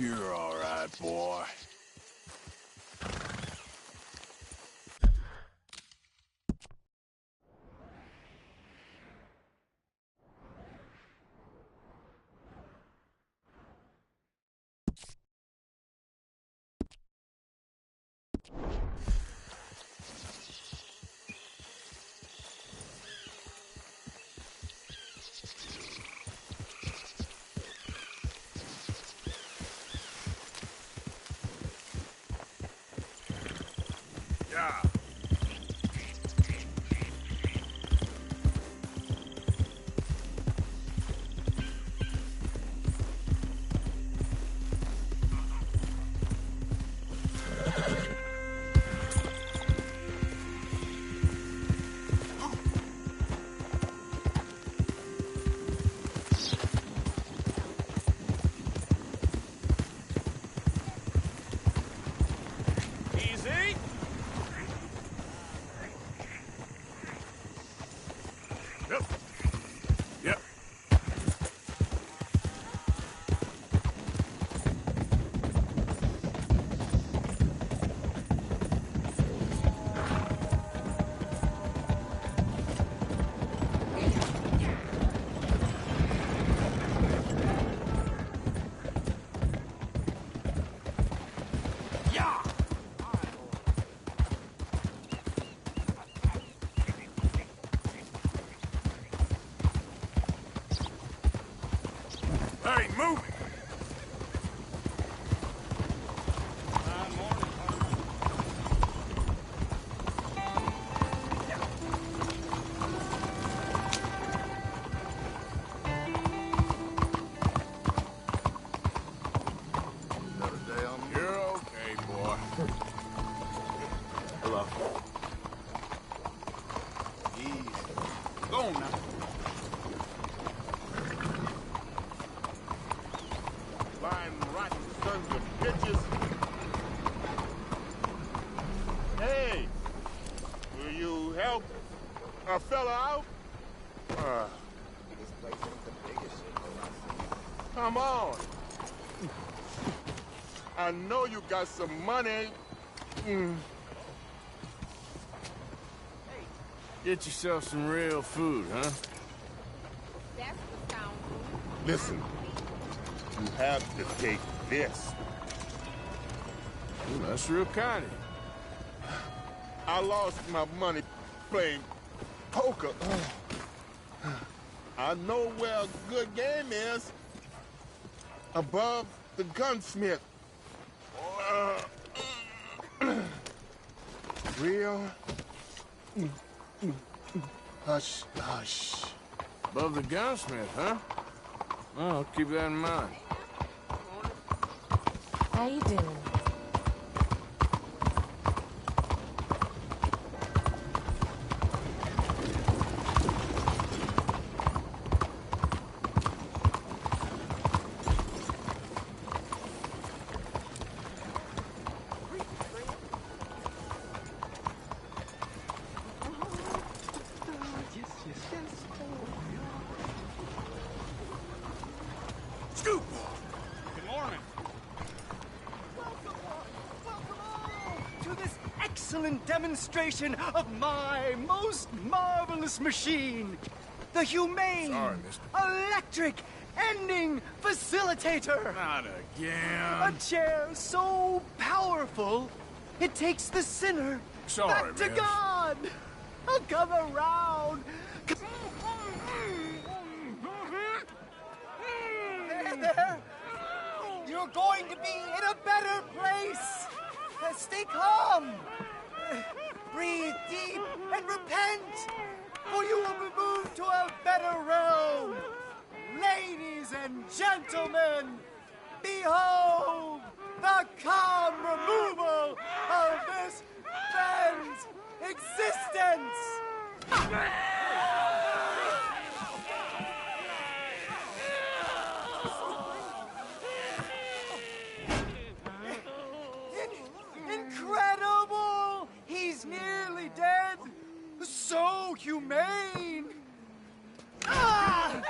You're all right, boy. Yeah. Easy. Yep. Yep. Yeah. Hey, move it! Another day on the You're okay, boy. Hello. Easy. Go on now. Lying rotten sons of bitches. Hey! Will you help a fella out? This place ain't the biggest shit. Come on. I know you got some money. Get yourself some real food, huh? That's the sound. Listen, you have to take this. Ooh, that's real kind of you. I lost my money playing poker. I know where a good game is. Above the gunsmith. Real. Hush, hush. Above the gunsmith, huh? Well, I'll keep that in mind. How you doing? Scoop! Good morning. To this excellent demonstration of my most marvelous machine, the humane, Sorry, mister. electric ending facilitator. Not A again. chair so powerful, it takes the sinner Sorry, back to miss. God. I'll come around. There. You're going to be in a better place. Stay calm. Breathe deep and repent, for you will be moved to a better realm. Ladies and gentlemen, behold the calm removal of this man's existence. Incredible! He's nearly dead. So humane. Ah!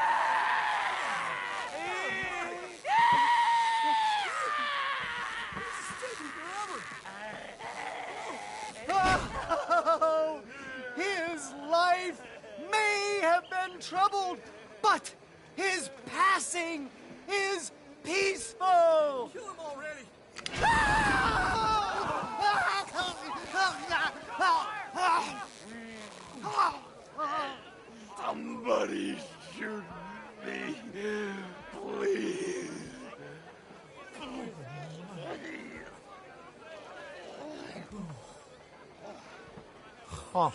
troubled, but his passing is peaceful. Kill him already! Somebody shoot me, please. Oh,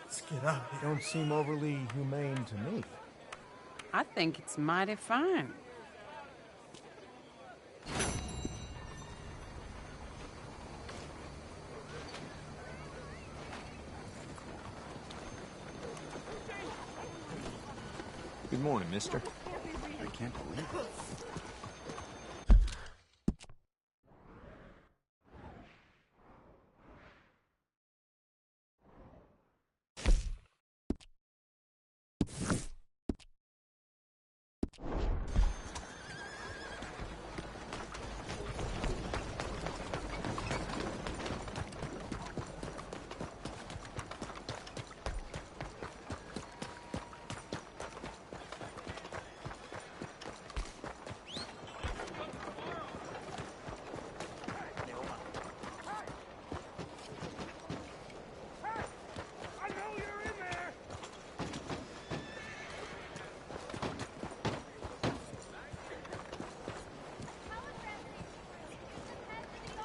let's get out. They don't seem overly humane to me. I think it's mighty fine. Good morning, mister. I can't believe it.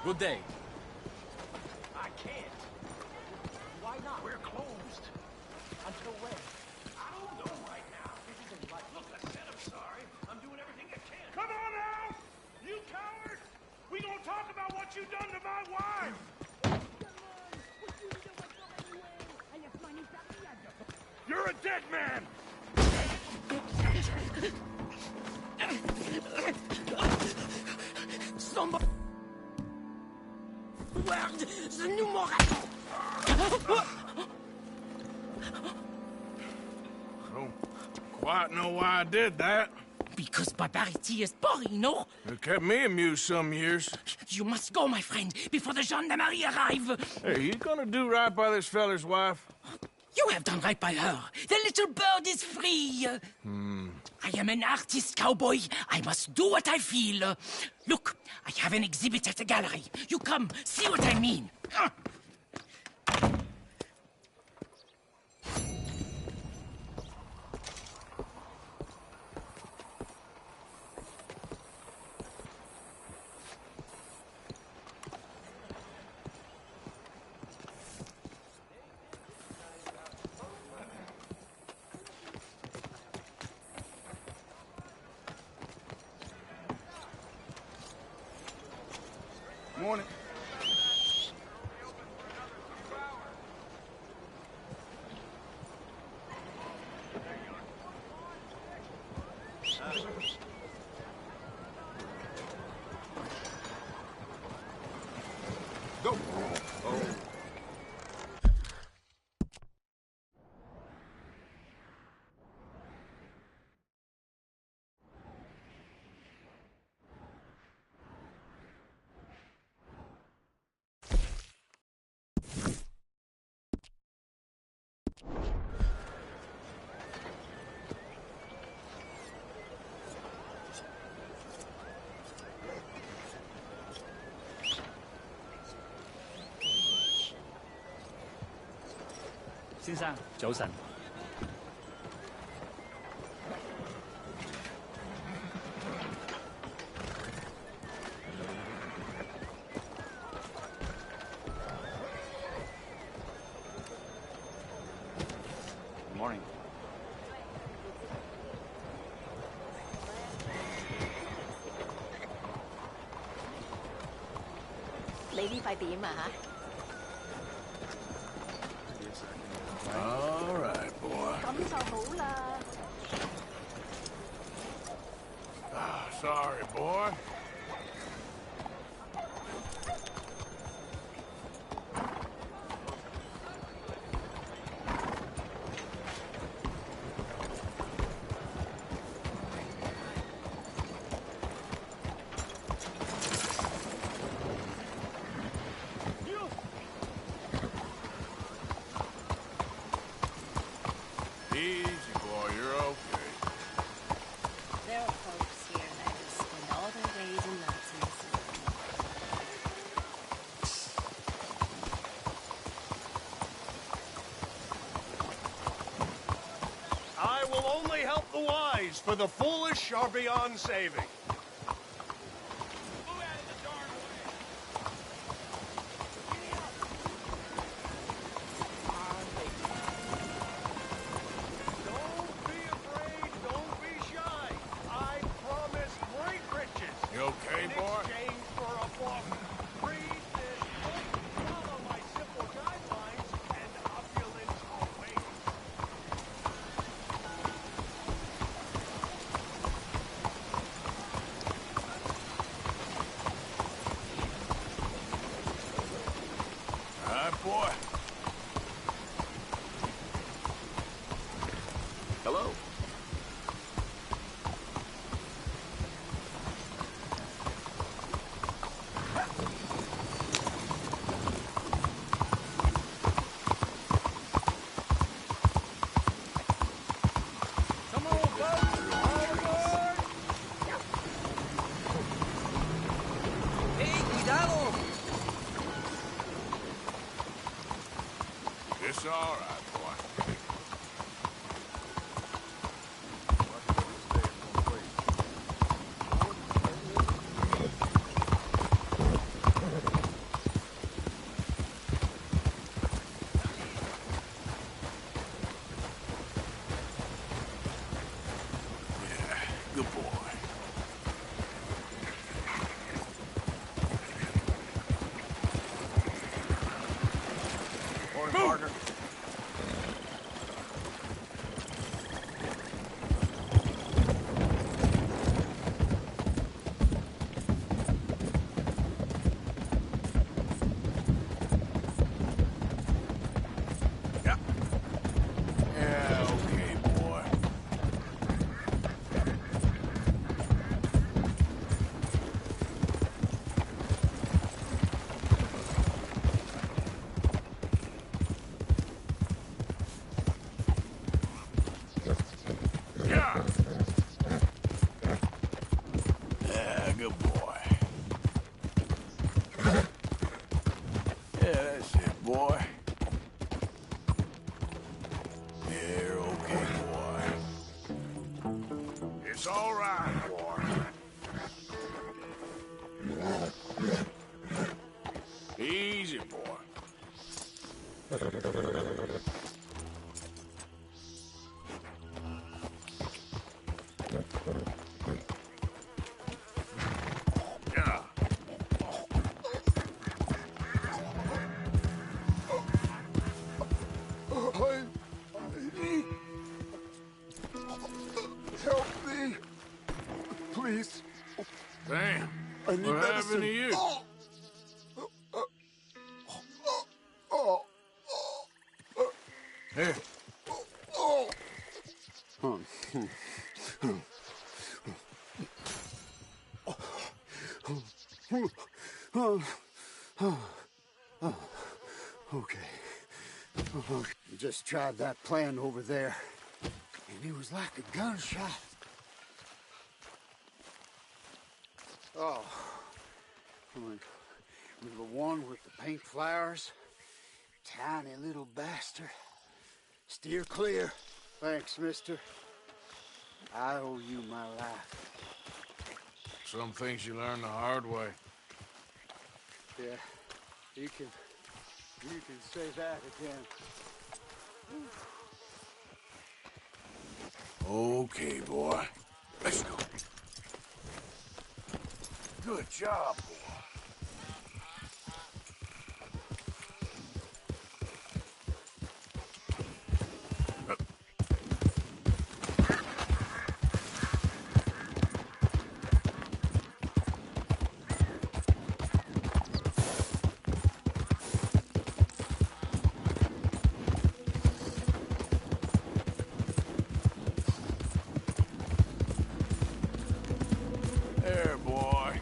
Good day. I can't. Why not? We're closed. Until when? I don't know right now. This isn't right. Look, I said I'm sorry. I'm doing everything I can. Come on out! You coward! We gonna talk about what you done to my wife! You're a dead man! Somebody... Word, the new moral. Don't quite know why I did that. Because barbarity is boring, no? It kept me amused some years. You must go, my friend, before the gendarmerie arrive. Hey, you gonna do right by this feller's wife? You have done right by her. The little bird is free. I am an artist, cowboy. I must do what I feel. Look, I have an exhibit at the gallery. You come, see what I mean. Morning. Go. Oh. Morning. Lady 快點啊嚇？ All right, boy. 咁就好啦。 Sorry, boy. Easy, boy. You're will only help the wise, for the foolish are beyond saving. Don't be afraid, don't be shy. I promise great riches. You okay, in boy? exchange for a book. Read this book, follow my simple guidelines, and opulence awaits. All right, boy. Hello. Come on, folks! All aboard! Hey, cuidado! It's all right, boy. Yeah, good boy. Morning, partner. Yeah, okay, boy. Yeah. Yeah, good boy. Yeah, that's it, boy. You're okay, boy. It's all right, boy. Easy, boy. Yeah. Help me. Please. Damn. I need What medicine. happened to you? Here. Okay. Just tried that plan over there, and it was like a gunshot. Oh, the one with the pink flowers, tiny little bastard. Steer clear. Thanks, mister. I owe you my life. Some things you learn the hard way. Yeah, you can say that again. Okay, boy. Let's go. Good job, boy. There, boy.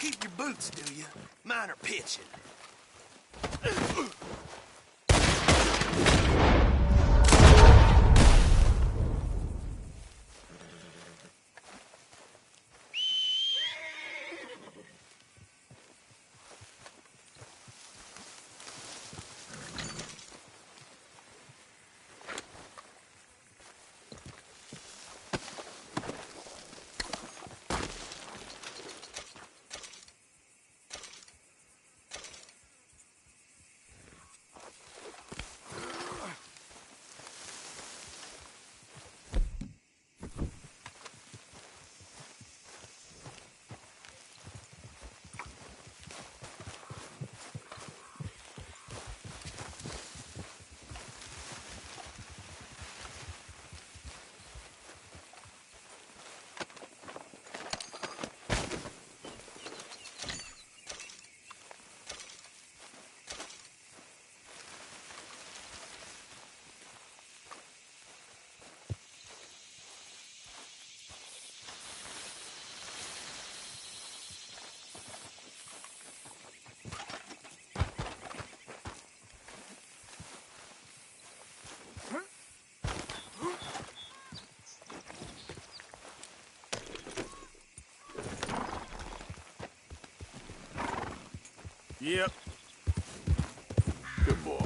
keep your boots, do you? Mine are pitching. Yep. Good boy.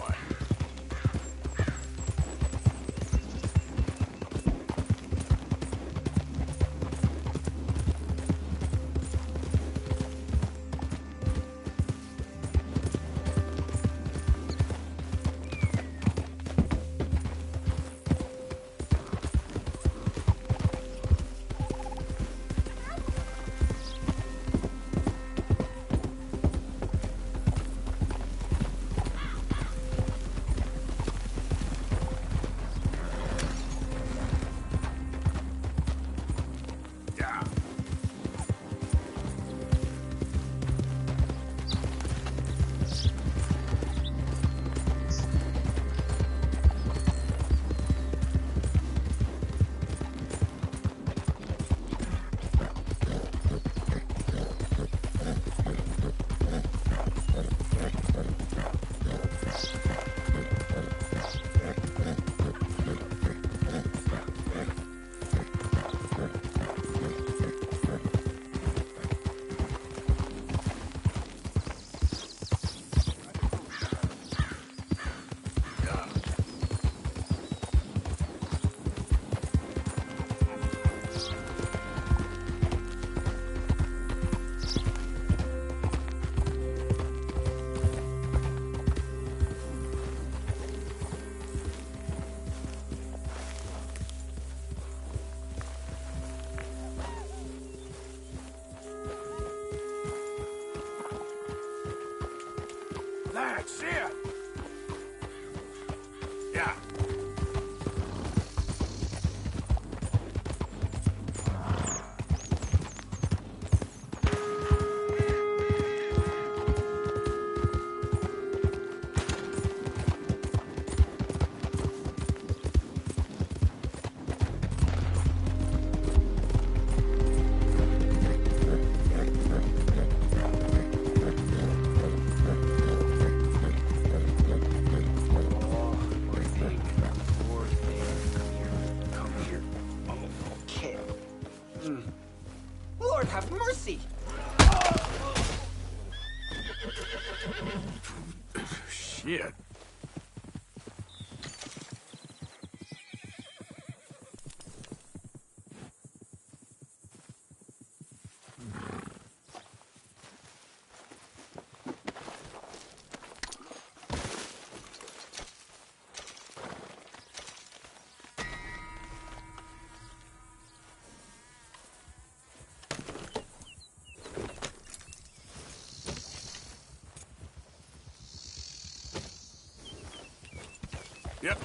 That's it. Yeah. Lord have mercy! Shit. Yep.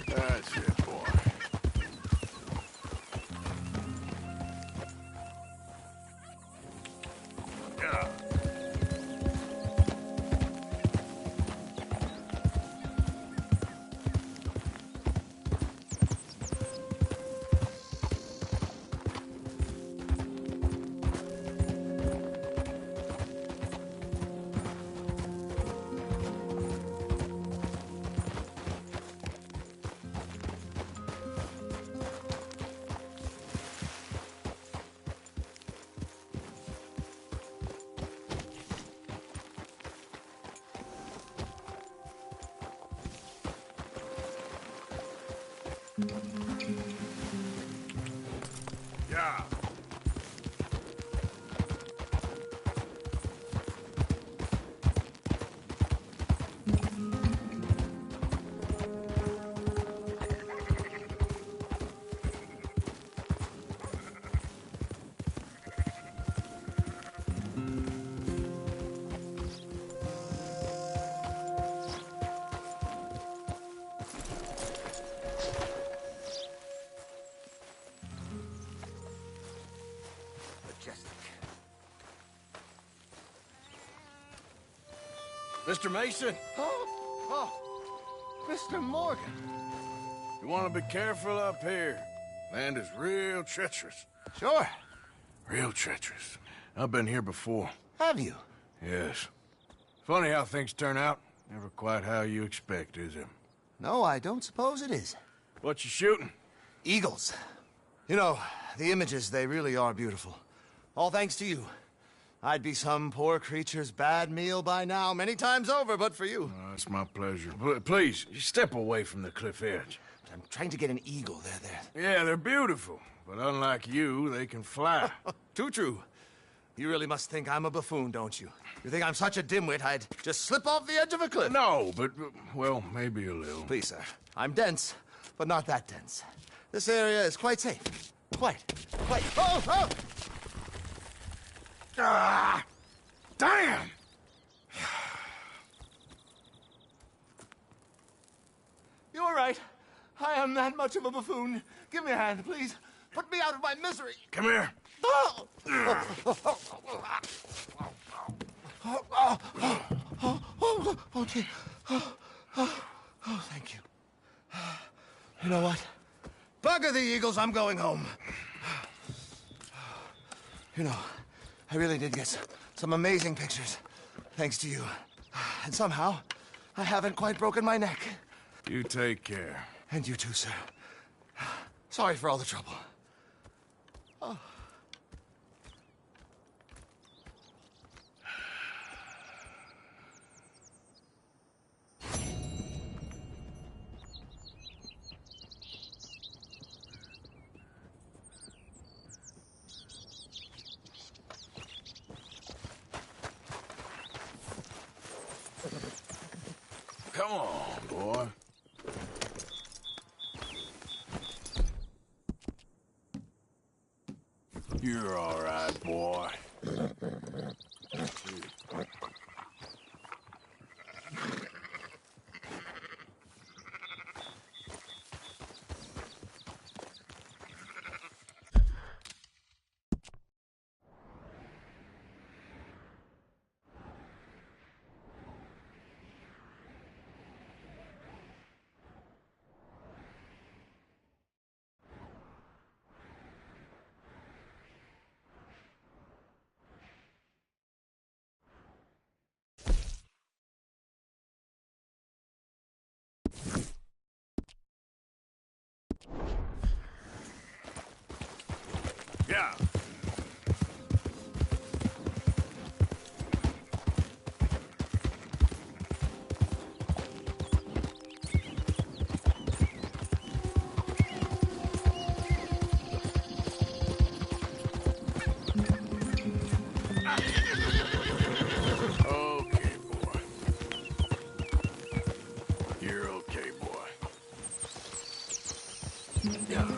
That's it, boy. Yeah. Mr. Mason, Mr. Morgan. you want to be careful up here. Land is real treacherous. Sure. Real treacherous. I've been here before. Have you? Yes. Funny how things turn out. Never quite how you expect, is it? No, I don't suppose it is. What you shooting? Eagles. You know, the images, they really are beautiful. All thanks to you. I'd be some poor creature's bad meal by now, many times over, but for you. Oh, it's my pleasure. Please, step away from the cliff edge. I'm trying to get an eagle. There. Yeah, they're beautiful. But unlike you, they can fly. Too true. You really must think I'm a buffoon, don't you? You think I'm such a dimwit I'd just slip off the edge of a cliff? No, but, well, maybe a little. Please, sir. I'm dense, but not that dense. This area is quite safe. Quite. Oh! Ah! Damn! You're right. I am that much of a buffoon. Give me a hand, please. Put me out of my misery. Come here. Oh, dear. Oh, thank you. You know what? Bugger the eagles, I'm going home. You know, I really did get some amazing pictures, thanks to you. And somehow, I haven't quite broken my neck. You take care. And you too, sir. Sorry for all the trouble. Oh. Come on, boy. You're all right, boy. Yeah. Okay, boy. You're okay, boy. Yeah.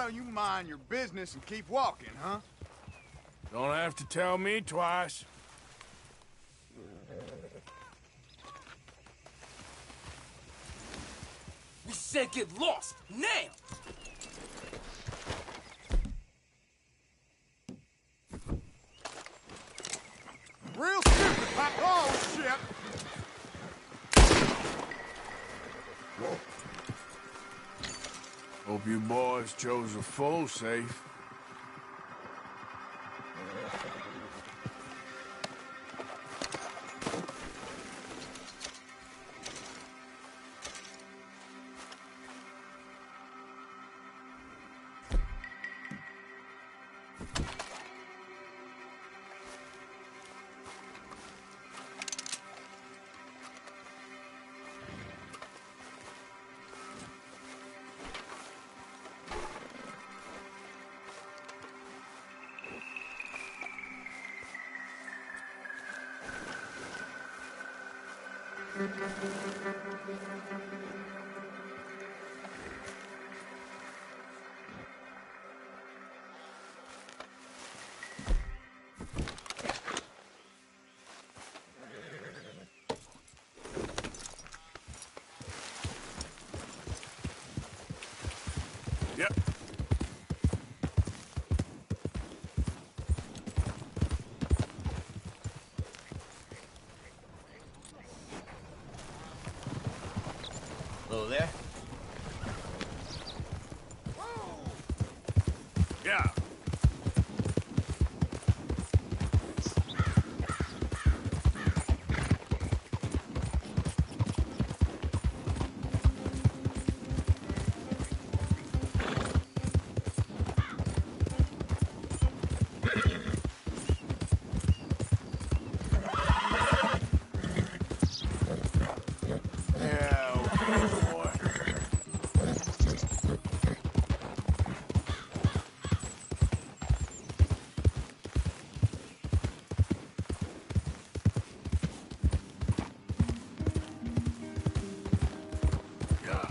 don't you mind your business and keep walking, huh? Don't have to tell me twice. We said get lost, now! Real stupid, Pop. Oh, shit! Hope you boys chose a full safe. Yep. Hello there. Yeah. Yeah, okay, boy. Yeah.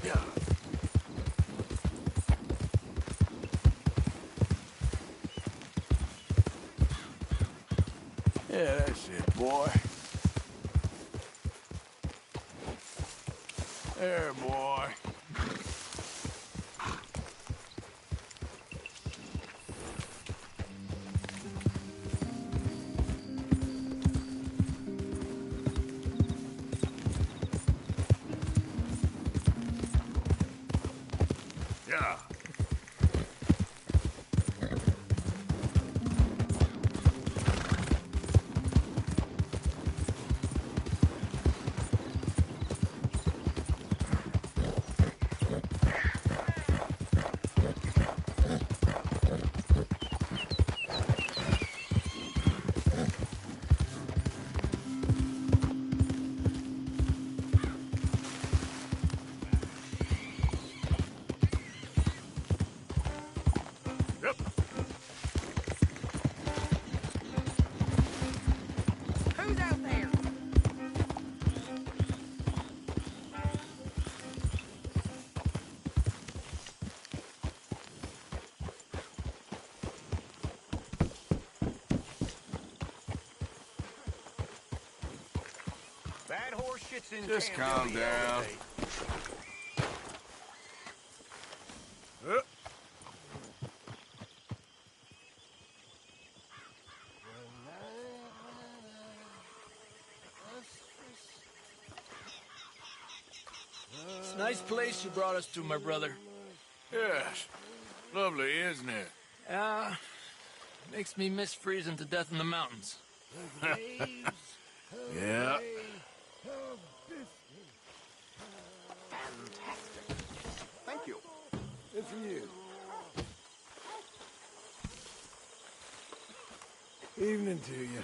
Yeah. Yeah, that's it, boy. There, boy. Yeah. Yep. Who's out there? Bad horse shits in Just Camden calm the other down. day. Nice place you brought us to, my brother. Yes. Lovely, isn't it? Makes me miss freezing to death in the mountains. Yeah. Thank you. And for you. Evening to you.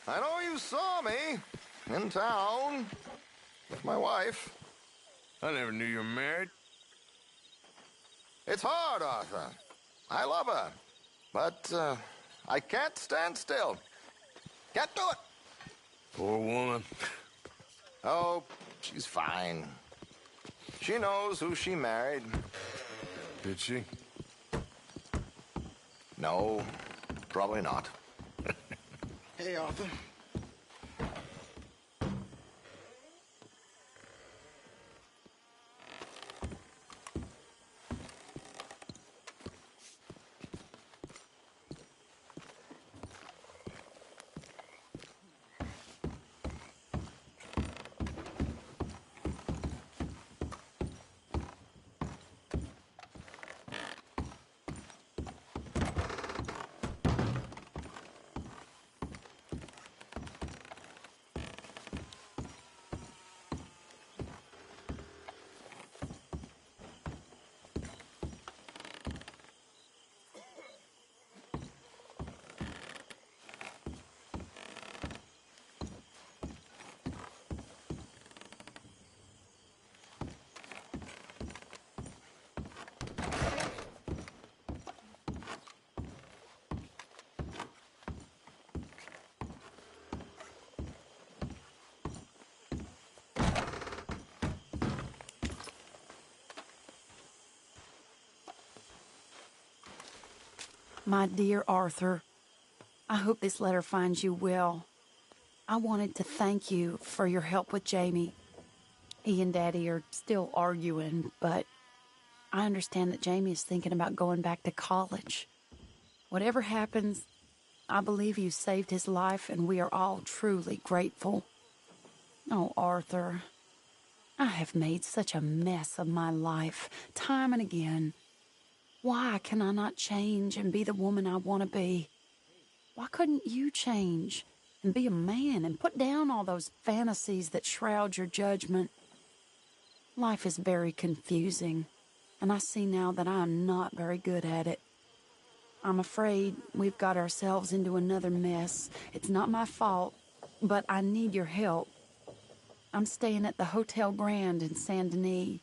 I know you saw me in town with my wife. I never knew you were married. It's hard, Arthur. I love her. But I can't stand still. Can't do it. Poor woman. Oh, she's fine. She knows who she married. Did she? No, probably not. Hey, Arthur. My dear Arthur, I hope this letter finds you well. I wanted to thank you for your help with Jamie. He and Daddy are still arguing, but I understand that Jamie is thinking about going back to college. Whatever happens, I believe you saved his life, and we are all truly grateful. Oh, Arthur, I have made such a mess of my life, time and again. Why can I not change and be the woman I want to be? Why couldn't you change and be a man and put down all those fantasies that shroud your judgment? Life is very confusing, and I see now that I am not very good at it. I'm afraid we've got ourselves into another mess. It's not my fault, but I need your help. I'm staying at the Hotel Grand in Saint Denis.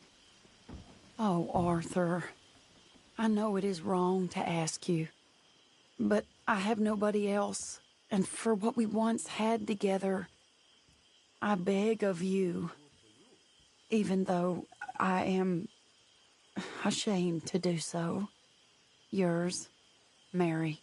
Oh, Arthur, I know it is wrong to ask you, but I have nobody else, and for what we once had together, I beg of you, even though I am ashamed to do so. Yours, Mary.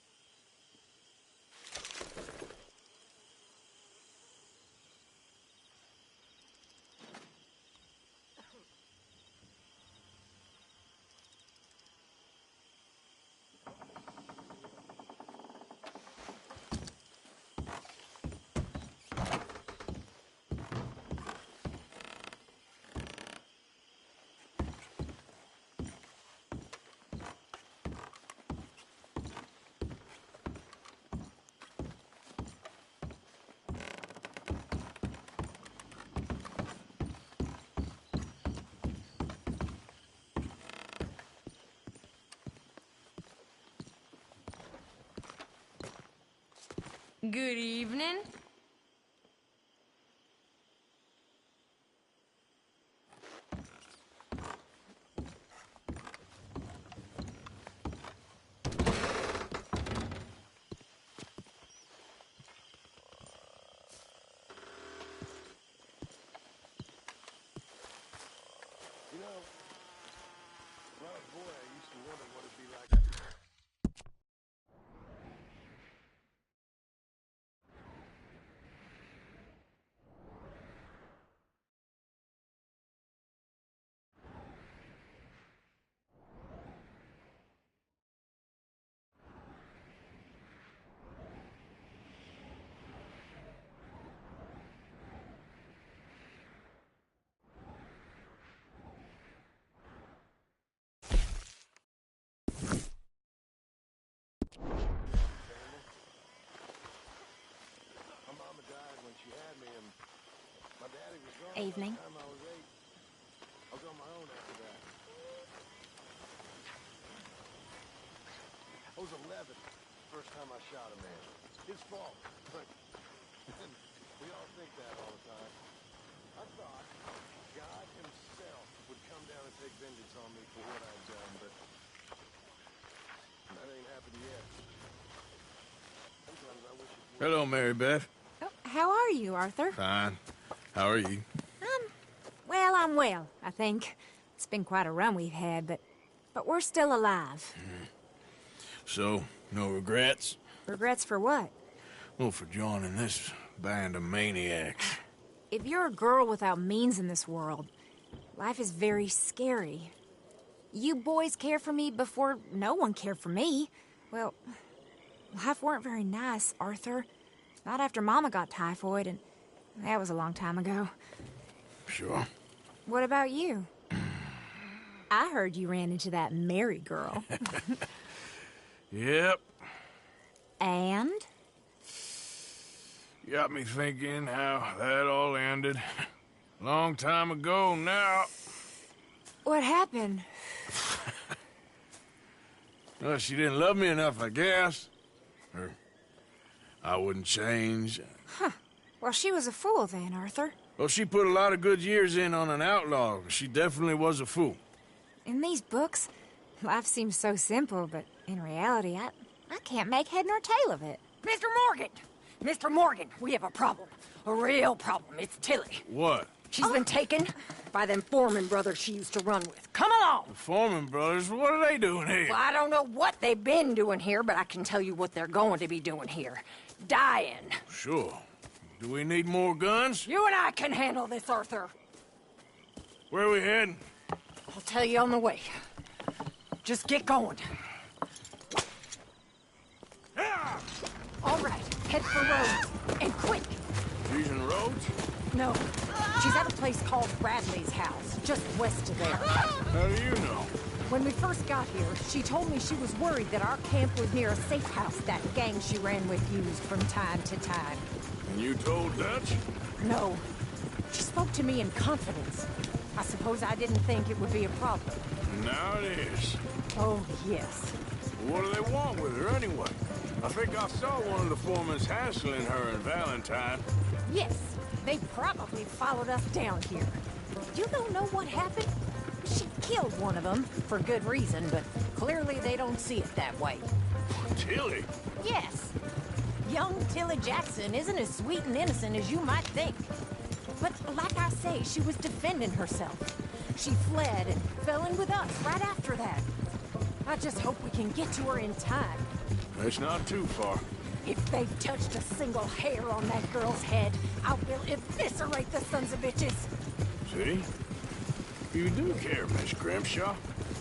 Good evening. You know, when I was a boy, I used to wonder what it'd be like. My mama died when she had me, and my daddy was gone. Evening. By the time I was 8. I was on my own after that. I was 11. First time I shot a man. His fault. But we all think that all the time. I thought God himself would come down and take vengeance on me for what I'd done, but that ain't happened yet. Sometimes I wish it would. Hello, Mary Beth. Oh, how are you, Arthur? Fine. How are you? Well, I'm well, I think. It's been quite a run we've had, but we're still alive. So, no regrets? Regrets for what? Well, for joining this band of maniacs. If you're a girl without means in this world, life is very scary. You boys cared for me before no one cared for me. Well, life weren't very nice, Arthur. Not after Mama got typhoid, and that was a long time ago. Sure. What about you? I heard you ran into that Mary girl. Yep. And? Got me thinking how that all ended. Long time ago now. What happened? Well, she didn't love me enough, I guess. Or I wouldn't change. Huh. Well, she was a fool then, Arthur. Well, she put a lot of good years in on an outlaw. She definitely was a fool. In these books, life seems so simple, but in reality, I can't make head nor tail of it. Mr. Morgan! Mr. Morgan, we have a problem. A real problem. It's Tilly. What? She's been taken by them Foreman brothers she used to run with. Come along! The Foreman brothers? What are they doing here? Well, I don't know what they've been doing here, but I can tell you what they're going to be doing here. Dying. Sure. Do we need more guns? You and I can handle this, Arthur. Where are we heading? I'll tell you on the way. Just get going. All right, head for Rhodes. And quick! Using roads? No. She's at a place called Bradley's house, just west of there. How do you know? When we first got here, she told me she was worried that our camp was near a safe house that gang she ran with used from time to time. And you told Dutch? No. She spoke to me in confidence. I suppose I didn't think it would be a problem. Now it is. Oh, yes. What do they want with her anyway? I think I saw one of the foremans hassling her and Valentine. Yes, they probably followed us down here. You don't know what happened? She killed one of them, for good reason, but clearly they don't see it that way. Tilly? Yes. Young Tilly Jackson isn't as sweet and innocent as you might think. But like I say, she was defending herself. She fled and fell in with us right after that. I just hope we can get to her in time. It's not too far. If they've touched a single hair on that girl's head, I will eviscerate the sons of bitches. See? You do care, Miss Grimshaw.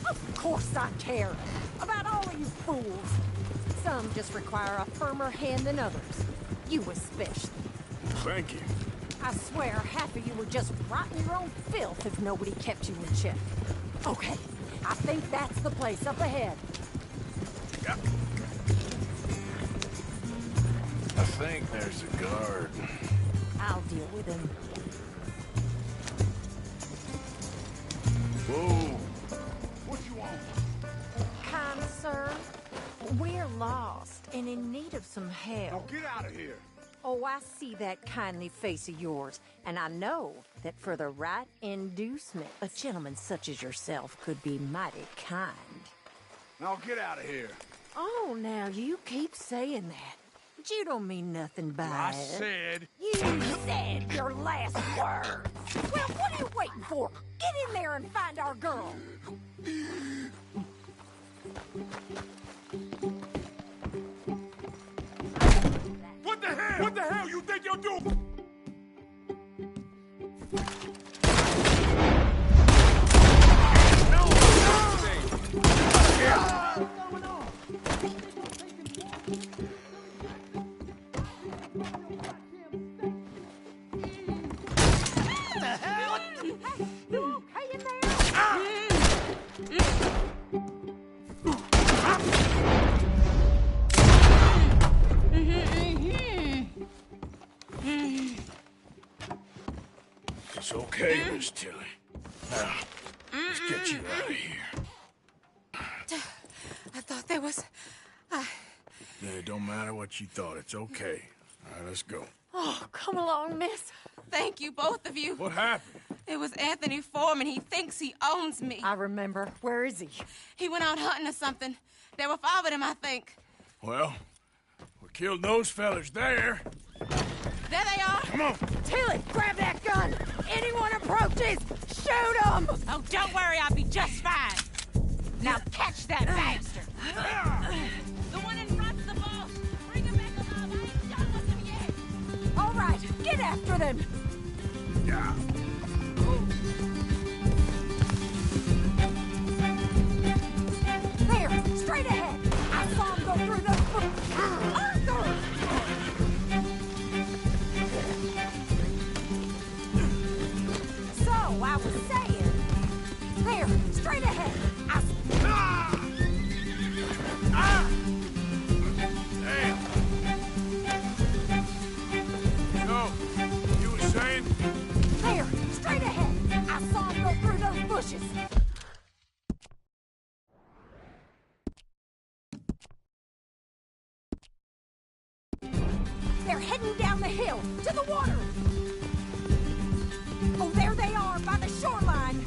Of course I care. About all of you fools. Some just require a firmer hand than others. You especially. Thank you. I swear half of you were just rotting your own filth if nobody kept you in check. Okay, I think that's the place up ahead. Yep. I think there's a guard. I'll deal with him. Whoa. What you want? Kind sir, We're lost and in need of some help. Now get out of here. Oh, I see that kindly face of yours, and I know that for the right inducement, a gentleman such as yourself could be mighty kind. Now get out of here. Oh, now you keep saying that. But you don't mean nothing by I it. said... You said your last word. Well, what are you waiting for? Get in there and find our girl. What the hell? What the hell you think you're doing? It's okay, Miss Tilly. Now, let's get you out of here. I thought there was... Yeah, it don't matter what you thought. It's okay. All right, let's go. Oh, come along, miss. Thank you, both of you. What happened? It was Anthony Foreman. He thinks he owns me. I remember. Where is he? He went out hunting or something. There were 5 of them, I think. Well, we killed those fellas there. There they are. Come on. Tilly, grab that gun. Anyone approaches, shoot them. Oh, don't worry. I'll be just fine. Now catch that bastard. The one in front's the boss. Bring him back alive. I ain't done with him yet. All right, get after them. Yeah. There, straight ahead. I saw him go through the... Arthur! So, I was saying... There, straight ahead. Damn. So, you were saying? There, straight ahead. I saw him go through those bushes. They're heading down the hill, to the water. Oh, there they are, by the shoreline.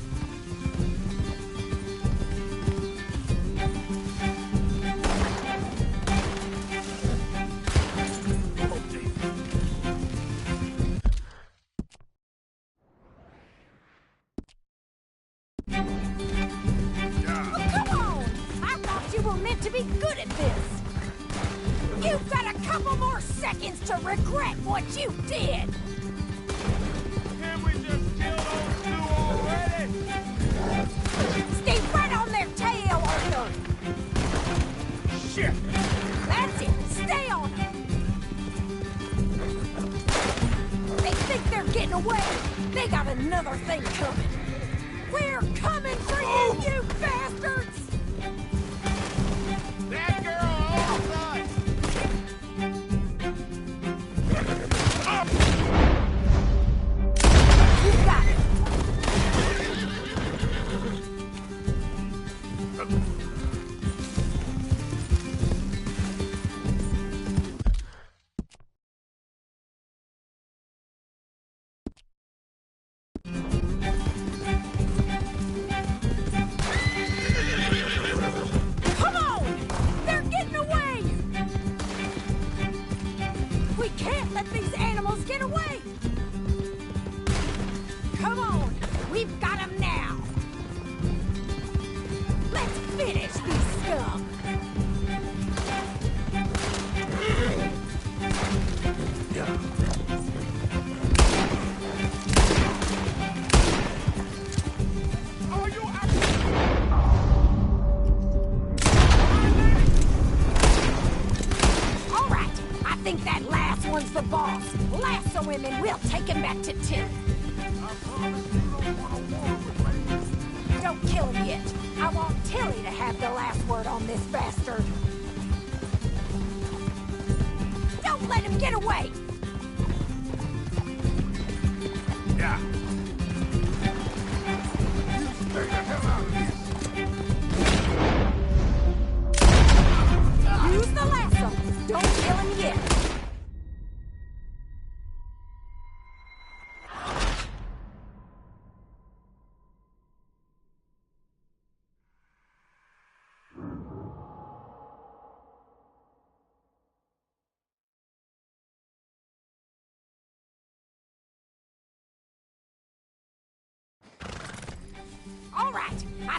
Oh, come on! I thought you were meant to be good at this. You've got a couple more seconds to regret what you did. Can we just kill those 2 already? Stay right on their tail, Arthur. Shit! That's it. Stay on them. They think they're getting away. They got another thing coming. We're coming for you, you bastards! That girl outside! You got it. Come on! They're getting away! We can't let these animals get away! Come on! We've got them now! Let's finish these scum! Are you All right, I think that last one's the boss. Lasso him and we'll take him back to Tilly. Don't kill him yet. I want Tilly to have the last word on this bastard. Don't let him get away! Yeah. Stay the hell out of here!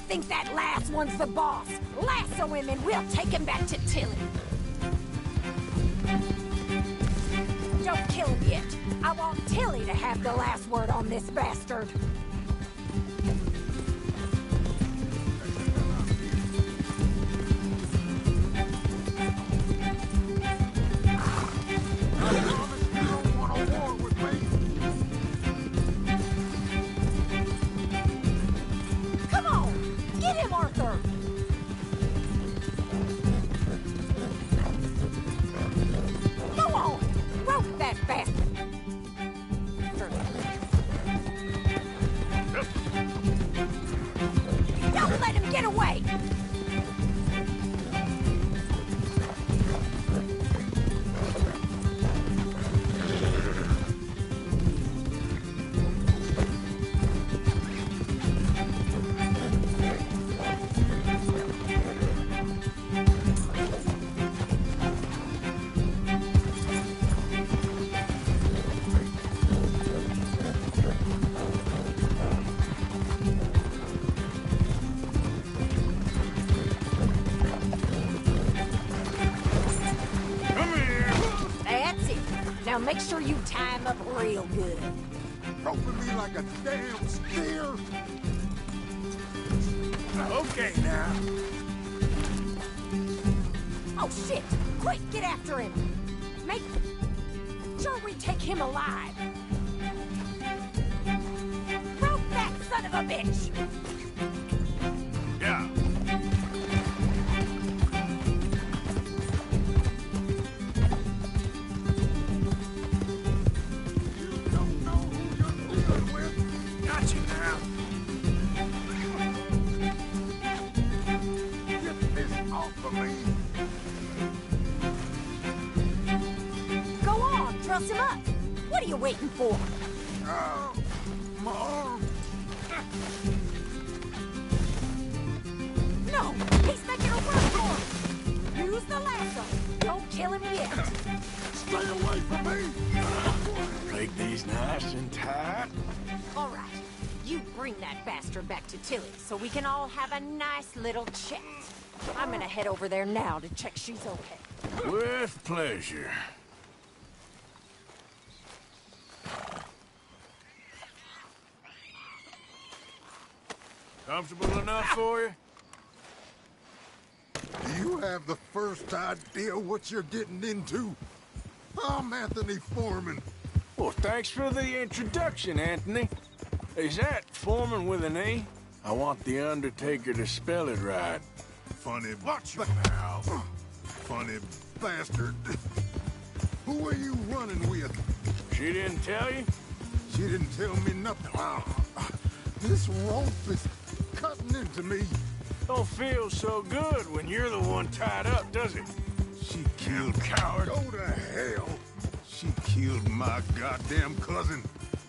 think that last one's the boss. Lasso him and we'll take him back to Tilly. Don't kill him yet. I want Tilly to have the last word on this bastard. Come on! Get him, Arthur! Go on! Rope that bastard! Don't let him get away! That's it. Now make sure you tie him up real good. Roping me like a damn steer. Okay, now. Oh, shit! Quick, get after him! Make sure we take him alive! Rope that son of a bitch! Yeah. Got you now. Get this off of me. Go on, truss him up! What are you waiting for? Oh, my arm. No! He's making a run for him! Use the lasso! Don't kill him yet! Stay away from me! Make these nice and tight. All right, you bring that bastard back to Tilly so we can all have a nice little chat. I'm gonna head over there now to check she's okay. With pleasure. Comfortable enough for you? Do you have the first idea what you're getting into? I'm Anthony Foreman. Well, thanks for the introduction, Anthony. Is that Foreman with an E? I want the Undertaker to spell it right. Funny. Watch your mouth. Funny bastard. Who are you running with? She didn't tell you? She didn't tell me nothing. This rope is cutting into me. Don't feel so good when you're the one tied up, does it? She killed coward. Go to hell. She killed my goddamn cousin.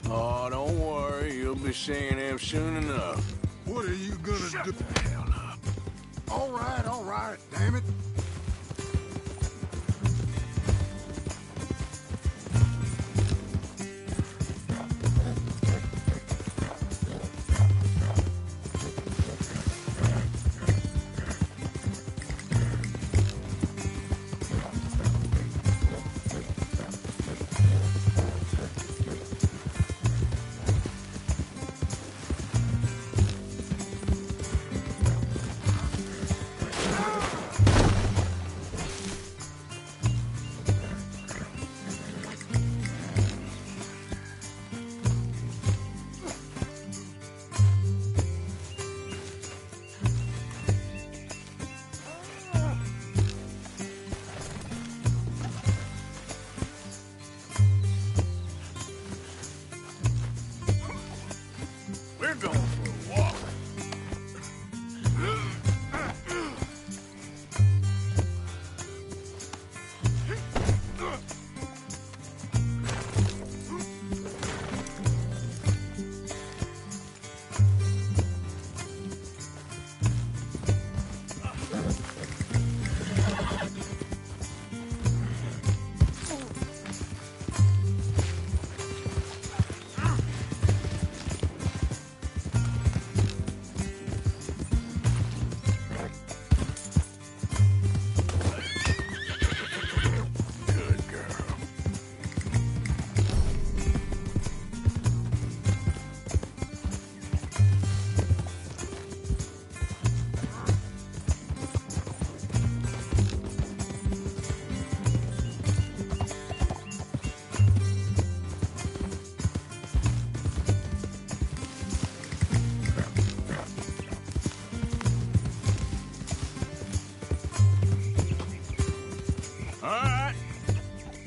Oh, don't worry. You'll be seeing him soon enough. What are you gonna do? Shut the hell up. All right, damn it.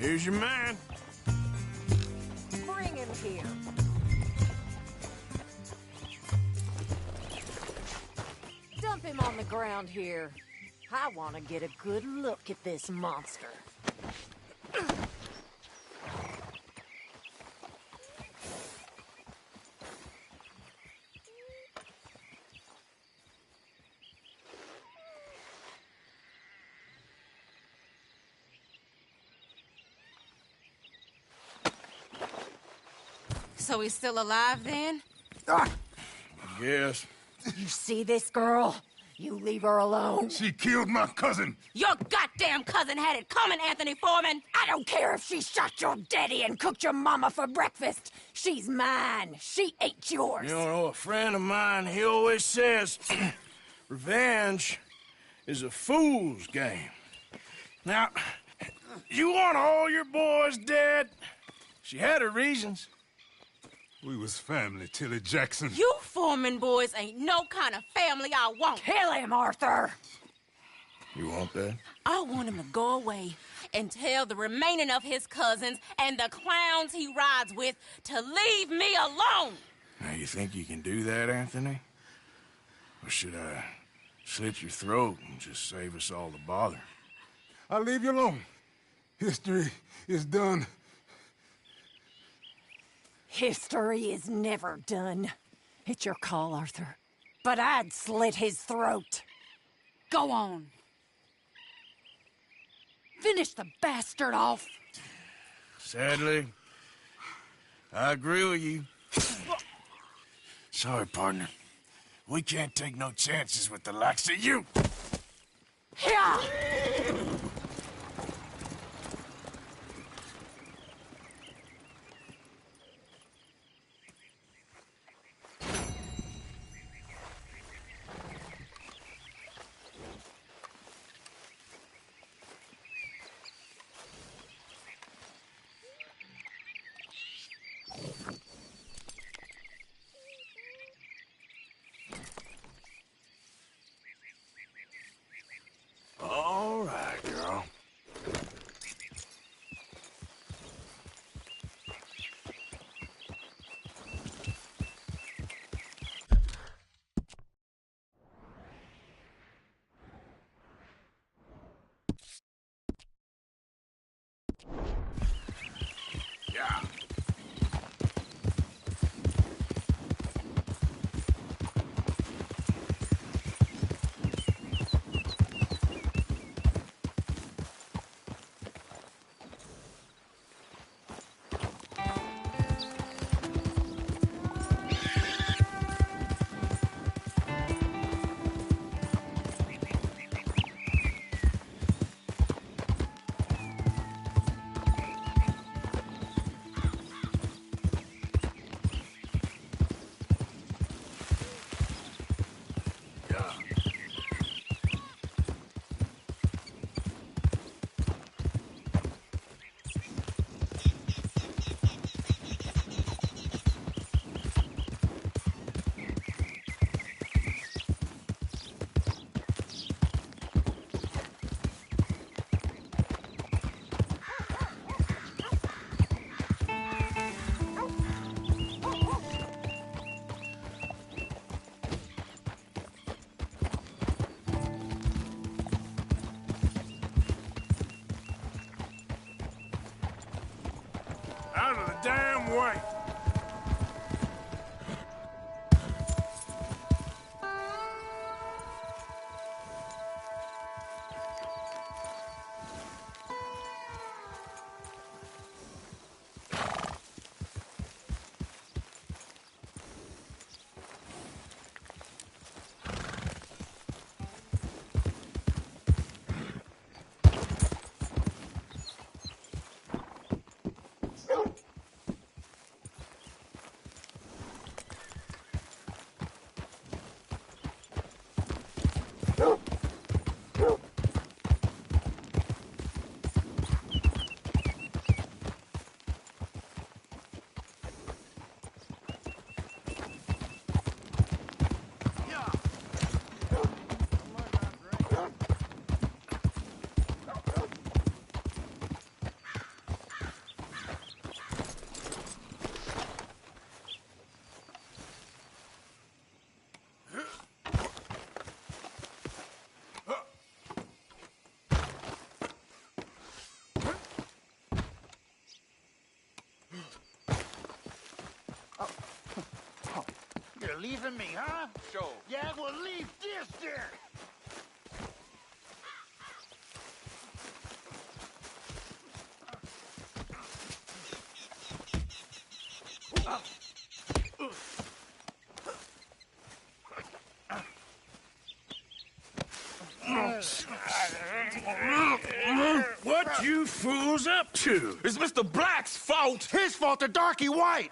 Here's your man. Bring him here. Dump him on the ground here. I want to get a good look at this monster. So he's still alive then? I guess. You see this girl? You leave her alone. She killed my cousin. Your goddamn cousin had it coming, Anthony Foreman! I don't care if she shot your daddy and cooked your mama for breakfast. She's mine. She ate yours. You know, a friend of mine, he always says, revenge is a fool's game. Now, you want all your boys dead? She had her reasons. We was family, Tilly Jackson. You Foreman boys ain't no kind of family I want. Kill him, Arthur! You want that? I want him to go away and tell the remaining of his cousins and the clowns he rides with to leave me alone. Now, you think you can do that, Anthony? Or should I slit your throat and just save us all the bother? I'll leave you alone. History is done. History is never done. It's your call, Arthur. But I'd slit his throat. Go on. Finish the bastard off. Sadly, I agree with you. Sorry, partner. We can't take no chances with the likes of you. Yeah! All right, girl. Yeah. Out of the damn way! leaving me, huh? Sure. Yeah, well, leave this there. What you fools up to? It's Mr. Black's fault. His fault, the darky white.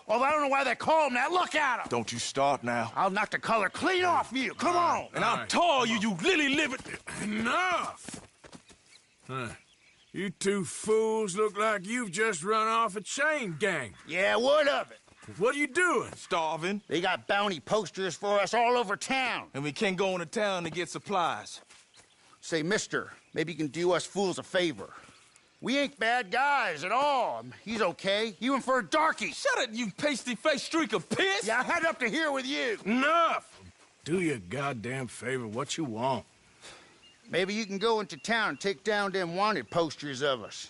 Although I don't know why they call him that. Look at him. Don't you start now. I'll knock the color clean off you. Come on. And I'll tar you, you lily-livered... Enough! Huh. You two fools look like you've just run off a chain gang. Yeah, what of it? What are you doing? Starving. They got bounty posters for us all over town. And we can't go into town to get supplies. Say, mister, maybe you can do us fools a favor. We ain't bad guys at all. He's okay. You in for a darky. Shut it, you pasty-faced streak of piss! Yeah, I had up to here with you. Enough! Do your goddamn favor what you want. Maybe you can go into town and take down them wanted posters of us.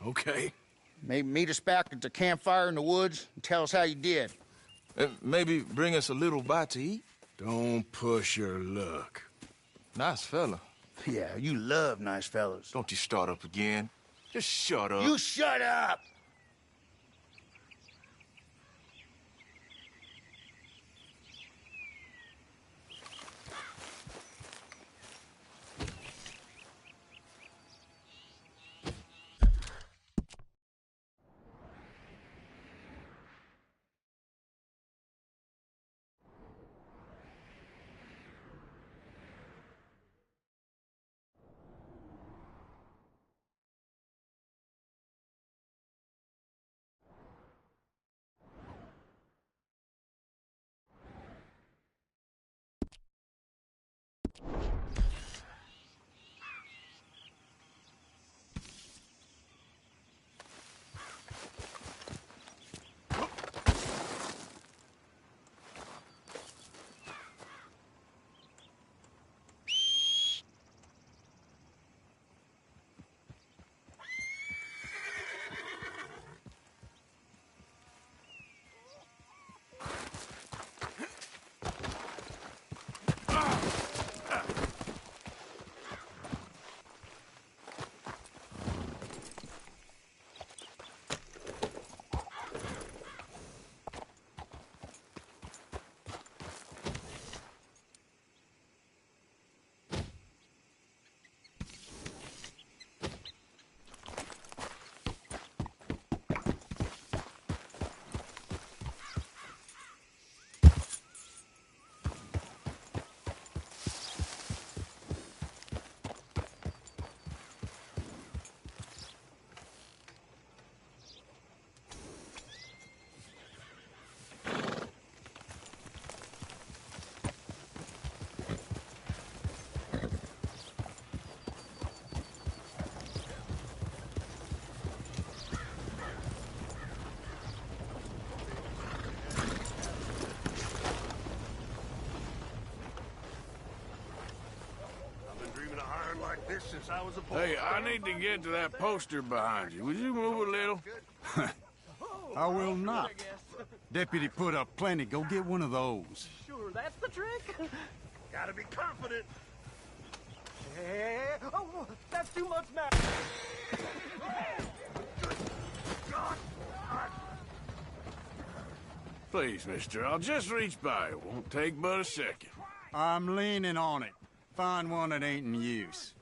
Okay. Maybe meet us back at the campfire in the woods and tell us how you did. Maybe bring us a little bite to eat. Don't push your luck. Nice fella. Yeah, you love nice fellas. Don't you start up again. Just shut up. You shut up! Like this since I was a boy. Hey, I need to get to that poster behind you. Would you move a little? I will not. Deputy put up plenty. Go get one of those. Sure, that's the trick. Gotta be confident. Hey, oh, that's too much now. Please, mister, I'll just reach by. It won't take but a second. I'm leaning on it. Find one that ain't in use.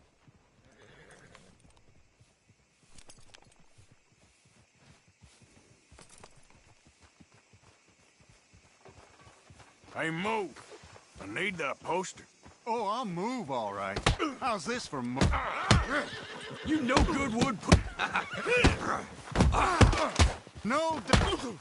Hey, move. I need that poster. Oh, I'll move, all right. How's this for You no good wood No doubt.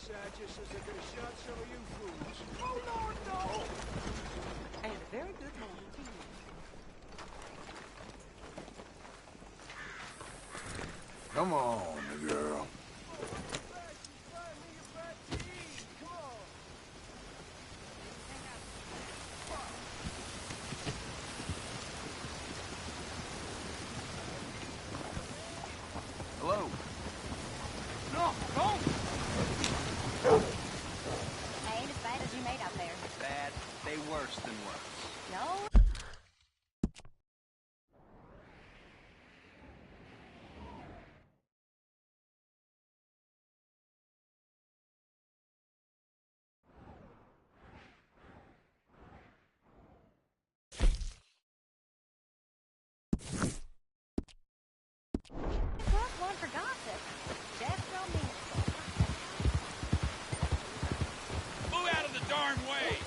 side just as I could have shot some of you fools. Oh, Lord, no! And a very good morning to you. Come on, girl. Hello. No, don't! Ain't as bad as you made out there. Bad. They worse than worse. No. Plus one for gossip. Death don't mean Move out of the darn way!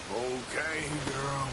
Okay, girl.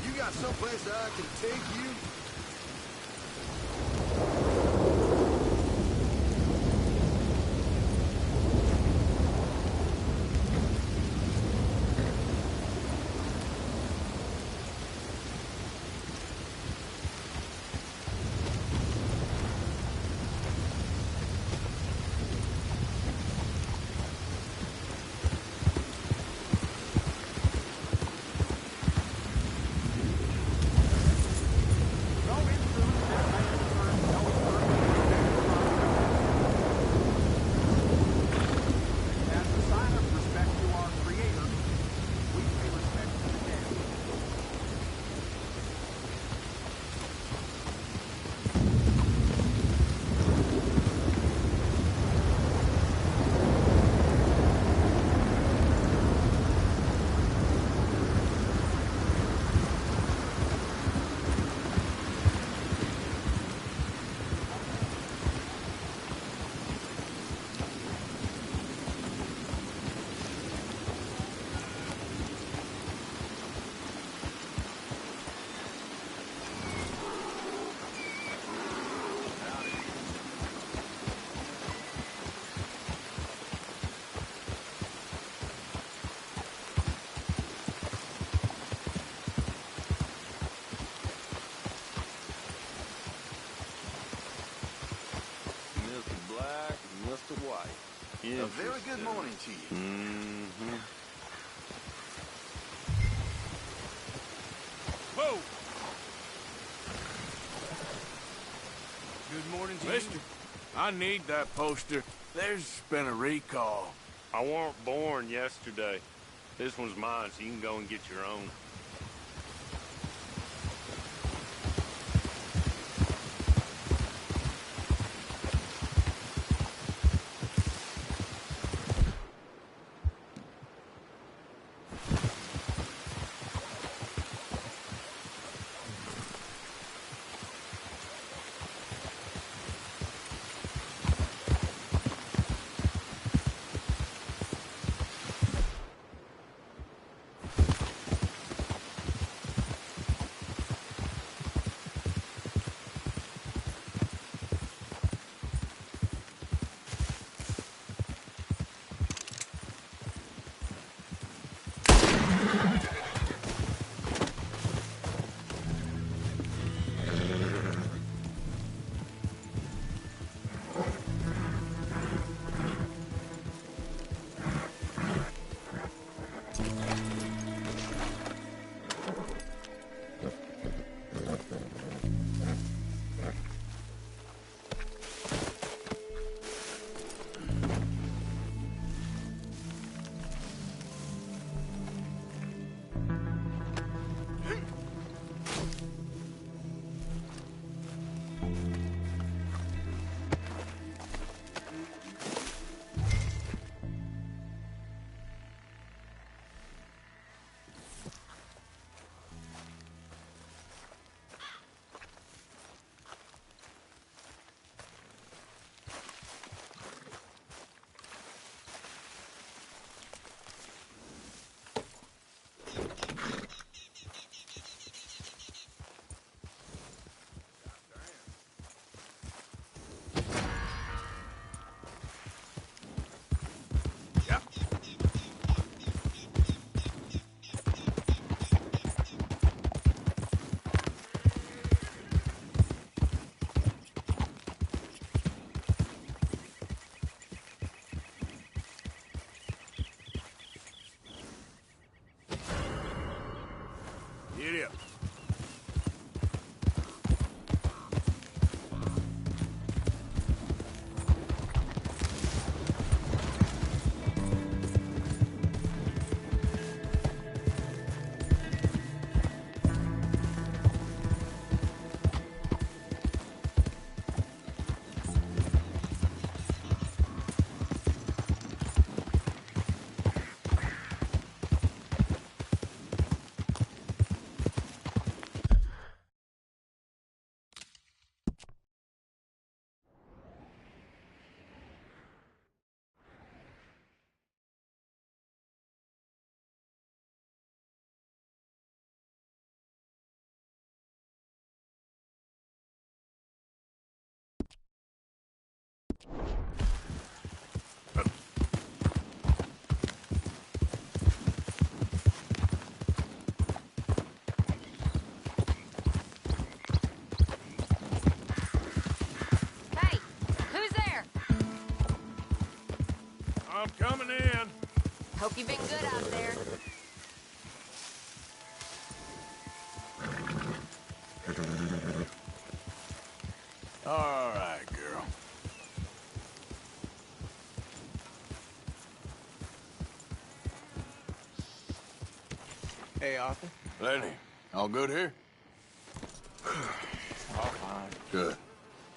You got someplace that I can take you? Mr. Black and Mr. White. A very good morning to you. Mm-hmm. Whoa! Good morning to Mister, you. I need that poster. There's been a recall. I weren't born yesterday. This one's mine, so you can go and get your own. Hey, who's there? I'm coming in. Hope you've been good out there. All right, girl. Hey, Arthur. Lenny, all good here? All fine. Good.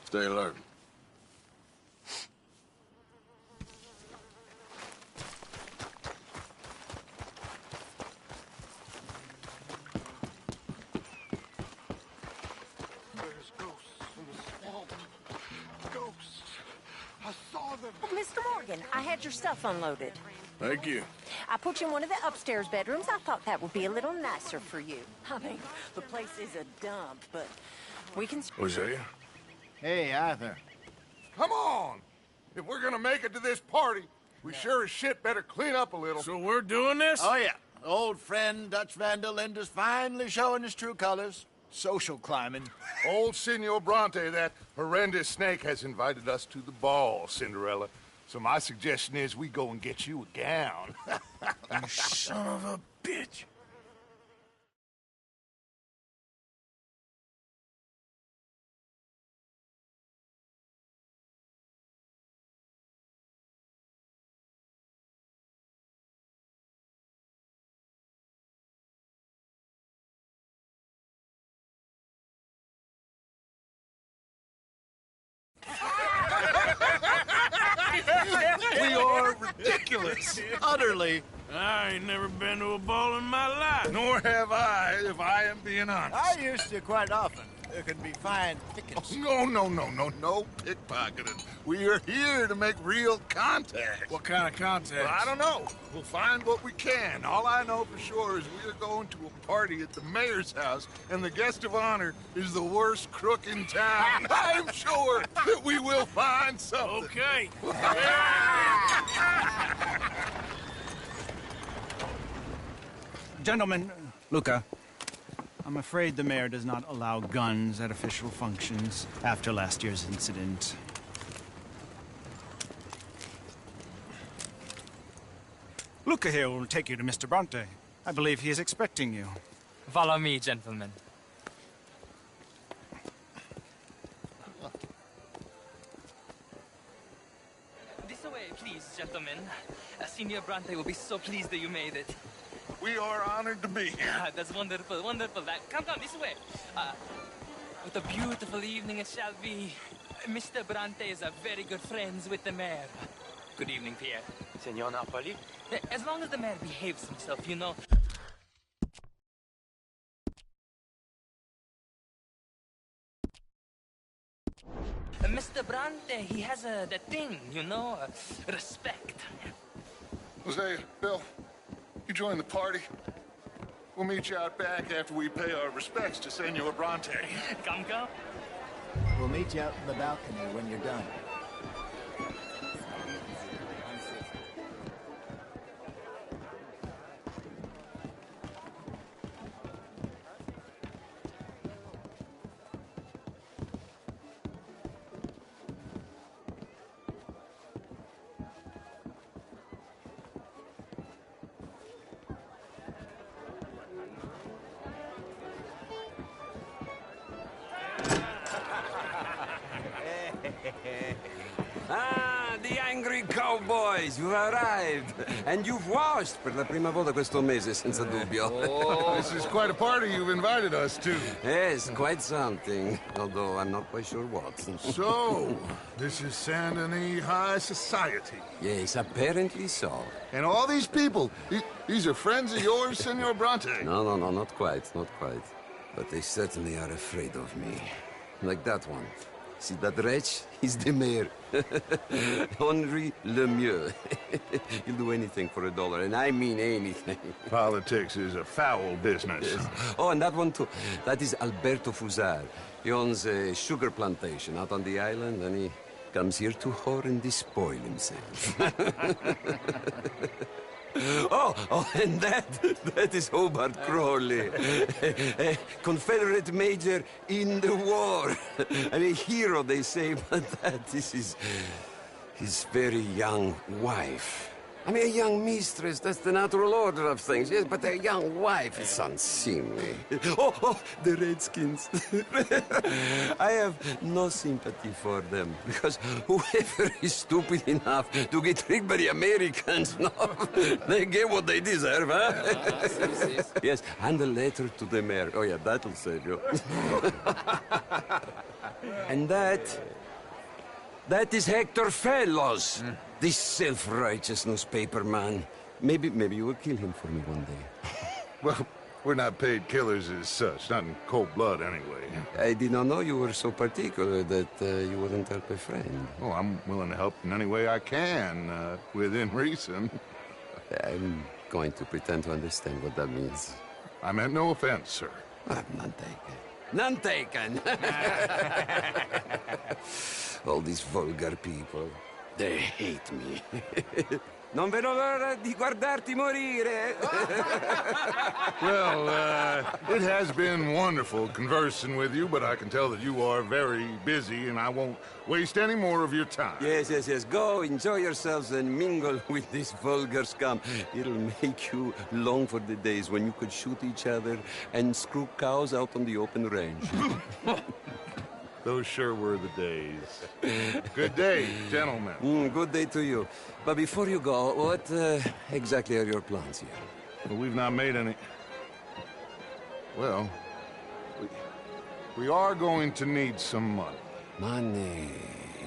Stay alert. There's ghosts in the swamp. Ghosts. I saw them. Oh, Mr. Morgan, I had your stuff unloaded. Thank you. I put you in one of the upstairs bedrooms. I thought that would be a little nicer for you. I mean, the place is a dump, but we can... Hosea? Hey, Arthur. Come on! If we're gonna make it to this party, we sure as shit better clean up a little. So we're doing this? Oh, yeah. Old friend Dutch Van der Linde's finally showing his true colors. Social climbing. Old Senor Bronte, that horrendous snake, has invited us to the ball, Cinderella. So my suggestion is we go and get you a gown. You son of a bitch. We are ridiculous. Utterly. I ain't never been to a ball in my life. Nor have I, if I am being honest. I used to quite often. There can be fine pickets. No pickpocketing. We are here to make real contact. What kind of contact? Well, I don't know. We'll find what we can. All I know for sure is we are going to a party at the mayor's house, and the guest of honor is the worst crook in town. I'm sure that we will find something. Okay. Gentlemen, Luca, I'm afraid the mayor does not allow guns at official functions after last year's incident. Luca here will take you to Mr. Bronte. I believe he is expecting you. Follow me, gentlemen. This way, please, gentlemen. Senor Bronte will be so pleased that you made it. We are honored to be here. That's wonderful, wonderful. Come this way. What a beautiful evening it shall be. Mr. Bronte is a very good friends with the mayor. Good evening, Pierre. Senor Napoli? As long as the mayor behaves himself, you know. Mr. Bronte, he has that thing, you know, respect. Hosea, Bill, you join the party. We'll meet you out back after we pay our respects to Senor Bronte. Come. We'll meet you out in the balcony when you're done. Ah, the angry cowboys, you've arrived. And you've washed per la prima volta questo mese, senza dubbio. Oh, this is quite a party you've invited us to. Yes, quite something. Although I'm not quite sure what. So, this is Saint Denis High Society. Yes, apparently so. And all these people, these are friends of yours, Senor Bronte? No, not quite, not quite. But they certainly are afraid of me. Like that one. See that wretch? He's the mayor. Henri Lemieux. He'll do anything for $1, and I mean anything. Politics is a foul business. Yes. Oh, and that one too. That is Alberto Fusar. He owns a sugar plantation out on the island, and comes here to whore and despoil himself. Oh, and that is Hobart Crawley, a Confederate major in the war. I mean, hero, they say, but that is his very young wife. I mean, a young mistress, that's the natural order of things, yes, but a young wife is unseemly. Oh, the Redskins. I have no sympathy for them, because whoever is stupid enough to get tricked by the Americans, no, they get what they deserve, huh? Yes, and a letter to the mayor. Oh, yeah, that'll save you. And that is Hector Fellows. This self-righteous newspaper man. Maybe you will kill him for me one day. Well, we're not paid killers as such, not in cold blood anyway. I did not know you were so particular that you wouldn't help a friend. Oh, I'm willing to help in any way I can, within reason. I'm going to pretend to understand what that means. I meant no offense, sir. None taken. None taken! All these vulgar people. They hate me. Non vedo l'ora di guardarti morire. Well, it has been wonderful conversing with you, but I can tell that you are very busy, and I won't waste any more of your time. Yes. Go, enjoy yourselves, and mingle with this vulgar scum. It'll make you long for the days when you could shoot each other and screw cows out on the open range. Those sure were the days. Good day, gentlemen. Good day to you. But before you go, what exactly are your plans here? Well, we've not made any... Well, we are going to need some money. Money,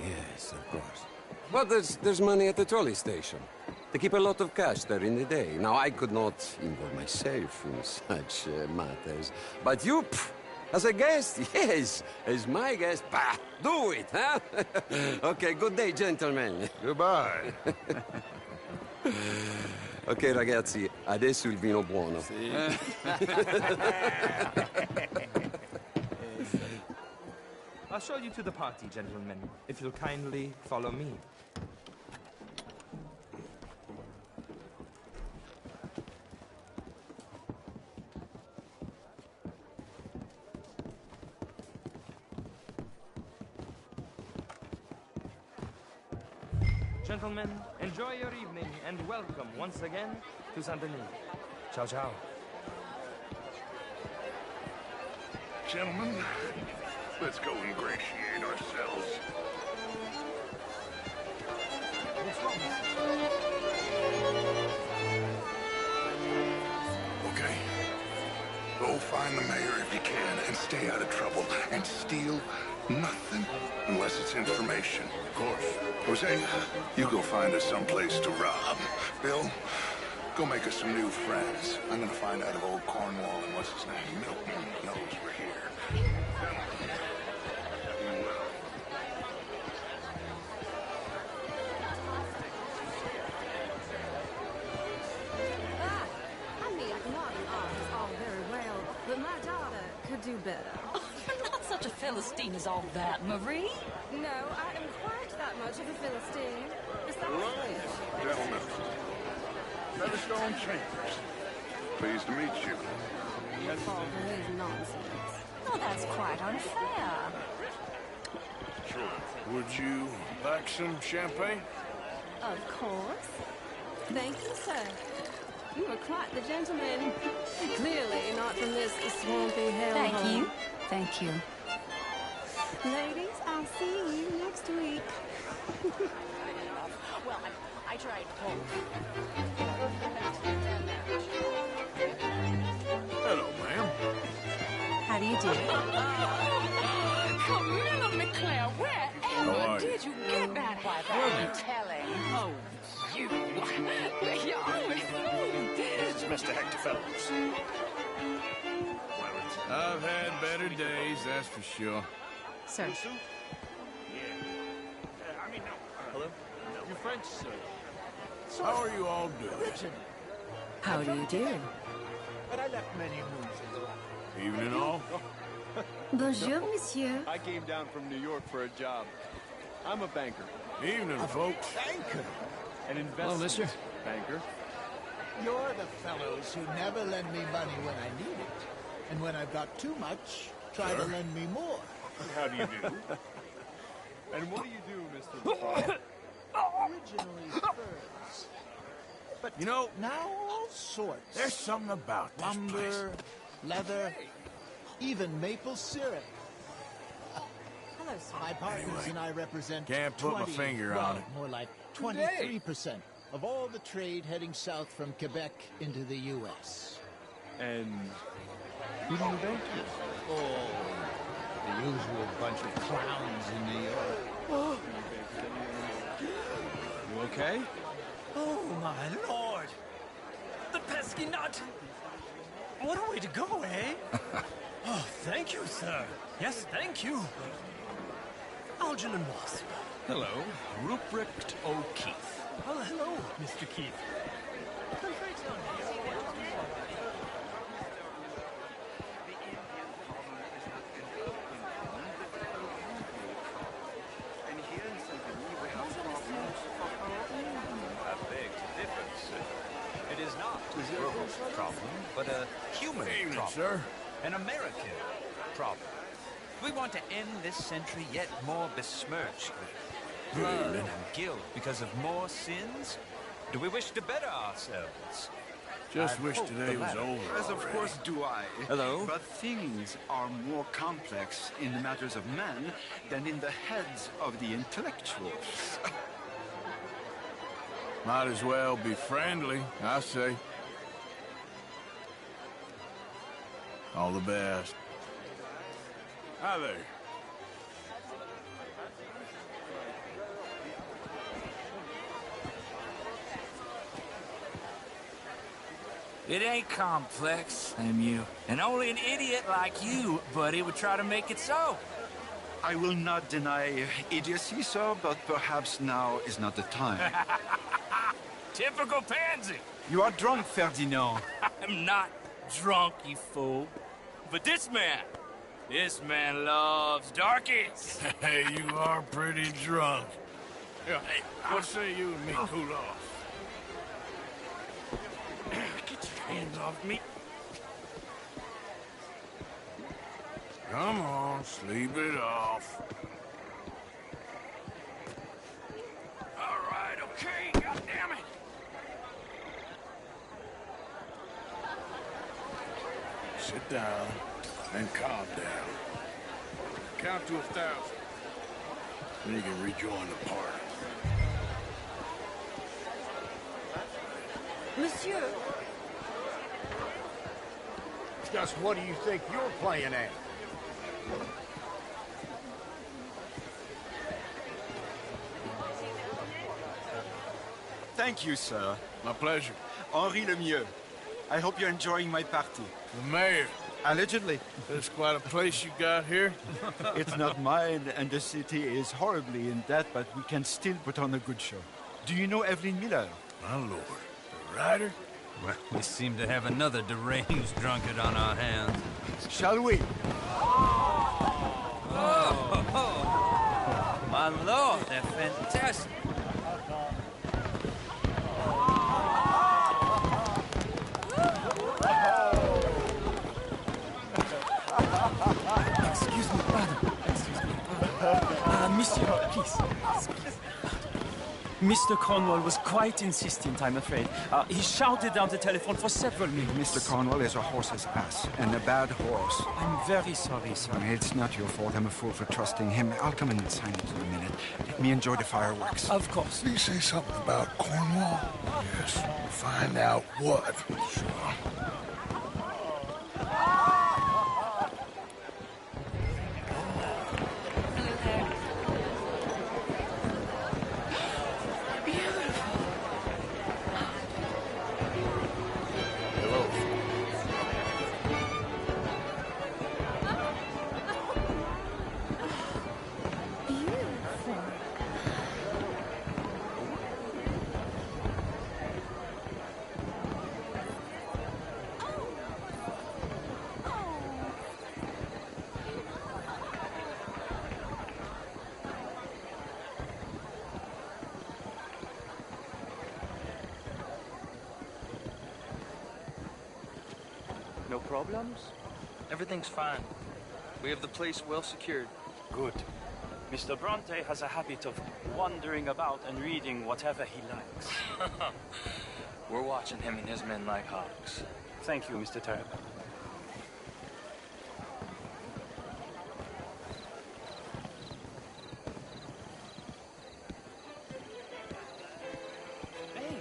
yes, of course. But there's money at the trolley station. They keep a lot of cash there in the day. Now, I could not involve myself in such matters. But you... As a guest, yes. As my guest, bah, do it, huh? Okay, good day, gentlemen. Goodbye. Ok, ragazzi, adesso il vino buono. I'll show you to the party, gentlemen, if you'll kindly follow me. Gentlemen, enjoy your evening and welcome once again to Saint Denis. Ciao, ciao. Gentlemen, let's go ingratiate ourselves. Okay. Go find the mayor if you can and stay out of trouble and steal nothing unless it's information. Of course. Jose, you go find us someplace to rob. Bill, go make us some new friends. I'm gonna find out if old Cornwall and what's his name, Milton, knows we're here. But my daughter could do better. Oh, you're not such a Philistine as all that, Marie. No, I am quite that much of a Philistine. Besides, Gentlemen, Featherstone Chambers. Pleased to meet you. all his nonsense. Oh, that's quite unfair. Sure. Would you like some champagne? Of course. Thank you, sir. You are quite the gentleman. Clearly not from this swampy hellhole. Thank you. Ladies, I'll see you next week. Well, I tried home. Hello, ma'am. How do you do? Camilla McClare, wherever did you get that? Why, that's telling. Oh, you. You're always This is Mr. Hector Fellows. I've had better days, that's for sure. Sir. Hello? You French, sir? How are you all doing? How do you do? But I left many moons in Evening all? Bonjour, monsieur. I came down from New York for a job. I'm a banker. Evening, folks. Banker. An investor. Hello, mister. Banker. You're the fellows who never lend me money when I need it. And when I've got too much, try to lend me more. How do you do? And what do you do, Mr. Buffalo? Originally furs. But You know, now all sorts. there's something about this place. Lumber, leather, even maple syrup. Hello, sir. My partners and I represent Can't put my 20, finger well, on it. more like 23% of all the trade heading south from Quebec into the U.S. And who do you bank with? Oh, the usual bunch of clowns in New York. You okay? Oh, my lord! The pesky nut! What a way to go, eh? Oh, thank you, sir. Yes, thank you. Algernon Wasp. Hello, Ruprecht O'Keefe. Well, hello, Mr. Keith. It is not a global problem, but a human Evening, problem. sir. An American problem. We want to end this century yet more besmirched with blood and guilt because of more sins. Do we wish to better ourselves? Just I wish hope today the was latter. over. As of already. course do I. Hello? But things are more complex in the matters of man than in the heads of the intellectuals. Might as well be friendly, I say. All the best. Hi there. It ain't complex, MU. And only an idiot like you, buddy, would try to make it so. I will not deny idiocy, sir, but perhaps now is not the time. Typical pansy. You are drunk, Ferdinand. I'm not drunk, you fool. But this man loves darkies. Hey, you are pretty drunk. Yeah, hey, what say you and me cool off? Get your hands off me. Come on, sleep it off. All right, okay, goddammit. Sit down and calm down. Count to 1,000. Then you can rejoin the party. Monsieur, Just what do you think you're playing at? Thank you, sir. My pleasure. Henri Lemieux. I hope you're enjoying my party. The mayor. Allegedly. That's quite a place you got here. It's not mine, and the city is horribly in debt, but we can still put on a good show. Do you know Evelyn Miller? My lord. The writer? Well, we seem to have another deranged drunkard on our hands. Shall we? Oh, my lord, they're fantastic. Excuse me, pardon. Excuse me. Monsieur, please. Mr. Cornwall was quite insistent, I'm afraid. He shouted down the telephone for several minutes. Mr. Cornwall is a horse's ass, and a bad horse. I'm very sorry, sir. It's not your fault. I'm a fool for trusting him. I'll come in silence in a minute. Let me enjoy the fireworks. Of course. Did you say something about Cornwall? Yes, we'll find out what. Sure. problems? Everything's fine. We have the place well secured. Good. Mr. Bronte has a habit of wandering about and reading whatever he likes. We're watching him and his men like hawks. Thank you, Mr. Terp. Hey!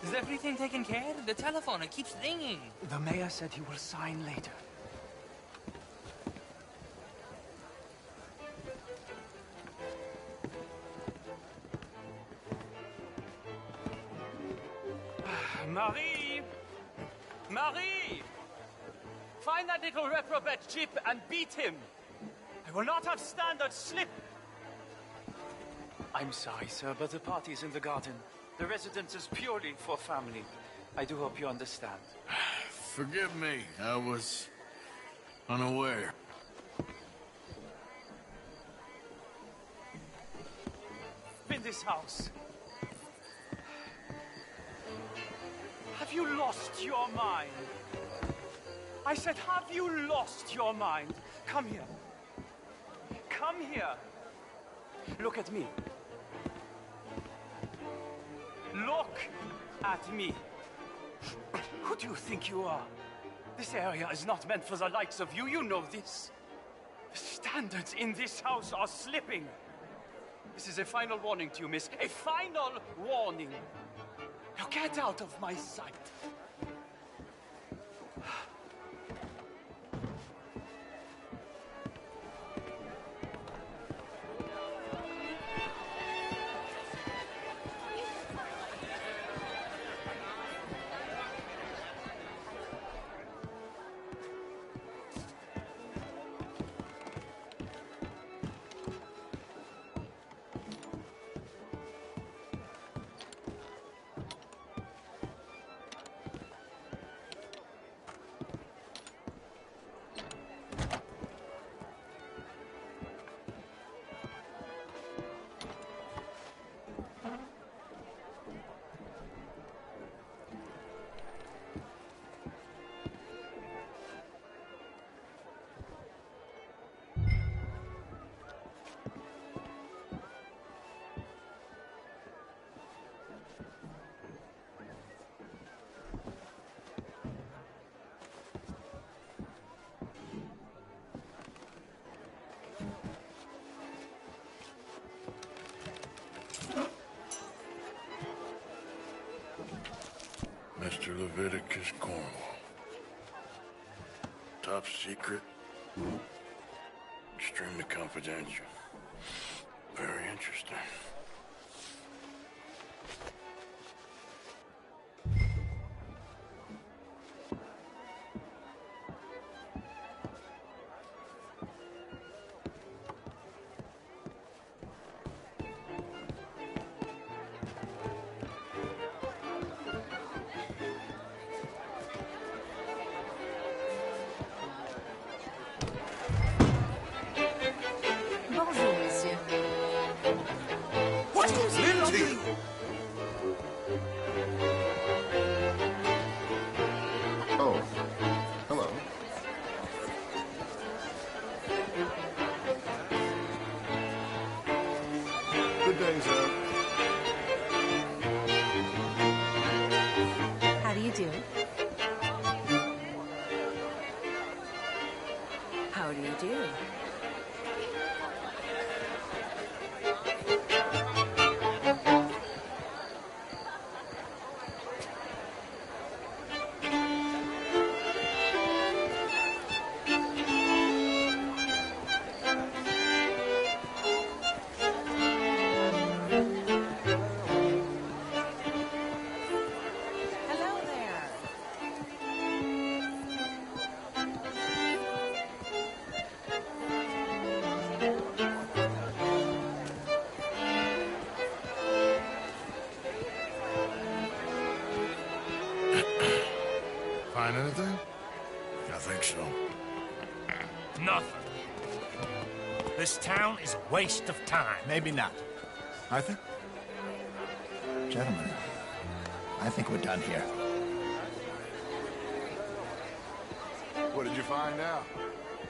Is everything taken care of? The telephone, it keeps ringing. The mayor said he will sign later. Marie! Marie! Find that little reprobate Chip and beat him! I will not have standard slip! I'm sorry, sir, but the party's in the garden. The residence is purely for family. I do hope you understand. Forgive me, I was unaware. In this house. Have you lost your mind? I said, have you lost your mind? Come here. Come here. Look at me. Look at me. Who do you think you are? This area is not meant for the likes of you. You know this. The standards in this house are slipping. This is a final warning to you, miss. A final warning. Now get out of my sight. Mr. Leviticus Cornwall. Top secret. Extremely confidential. Very interesting. Bonjour, monsieur. What is Lindsay? Oh, hello. Good day, sir. How do you do? How do you do? Hello there. Find anything? I think so. Nothing. This town is a waste of time. Maybe not. Arthur? Gentlemen, I think we're done here. What did you find out?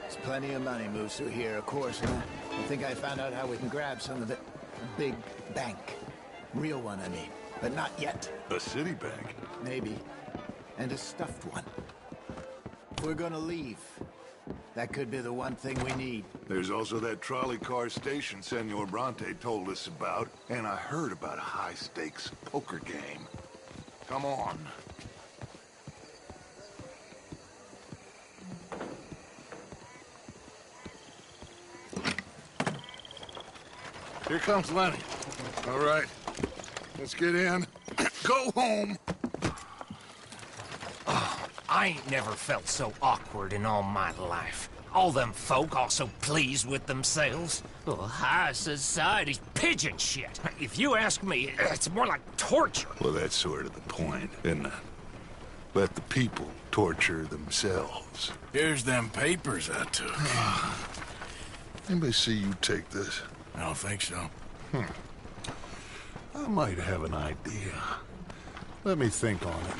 There's plenty of money moves through here, of course, and I think I found out how we can grab some of it. A big bank. Real one, I mean. But not yet. A city bank? Maybe. And a stuffed one. If we're gonna leave, that could be the one thing we need. There's also that trolley car station Senor Bronte told us about, and I heard about a high-stakes poker game. Come on. Here comes Lenny. All right, let's get in. Go home. I ain't never felt so awkward in all my life. All them folk all so pleased with themselves. Oh, high society's pigeon shit. If you ask me, it's more like torture. Well, that's sort of the point, isn't it? Let the people torture themselves. Here's them papers I took. Anybody see you take this? I don't think so. I might have an idea. Let me think on it.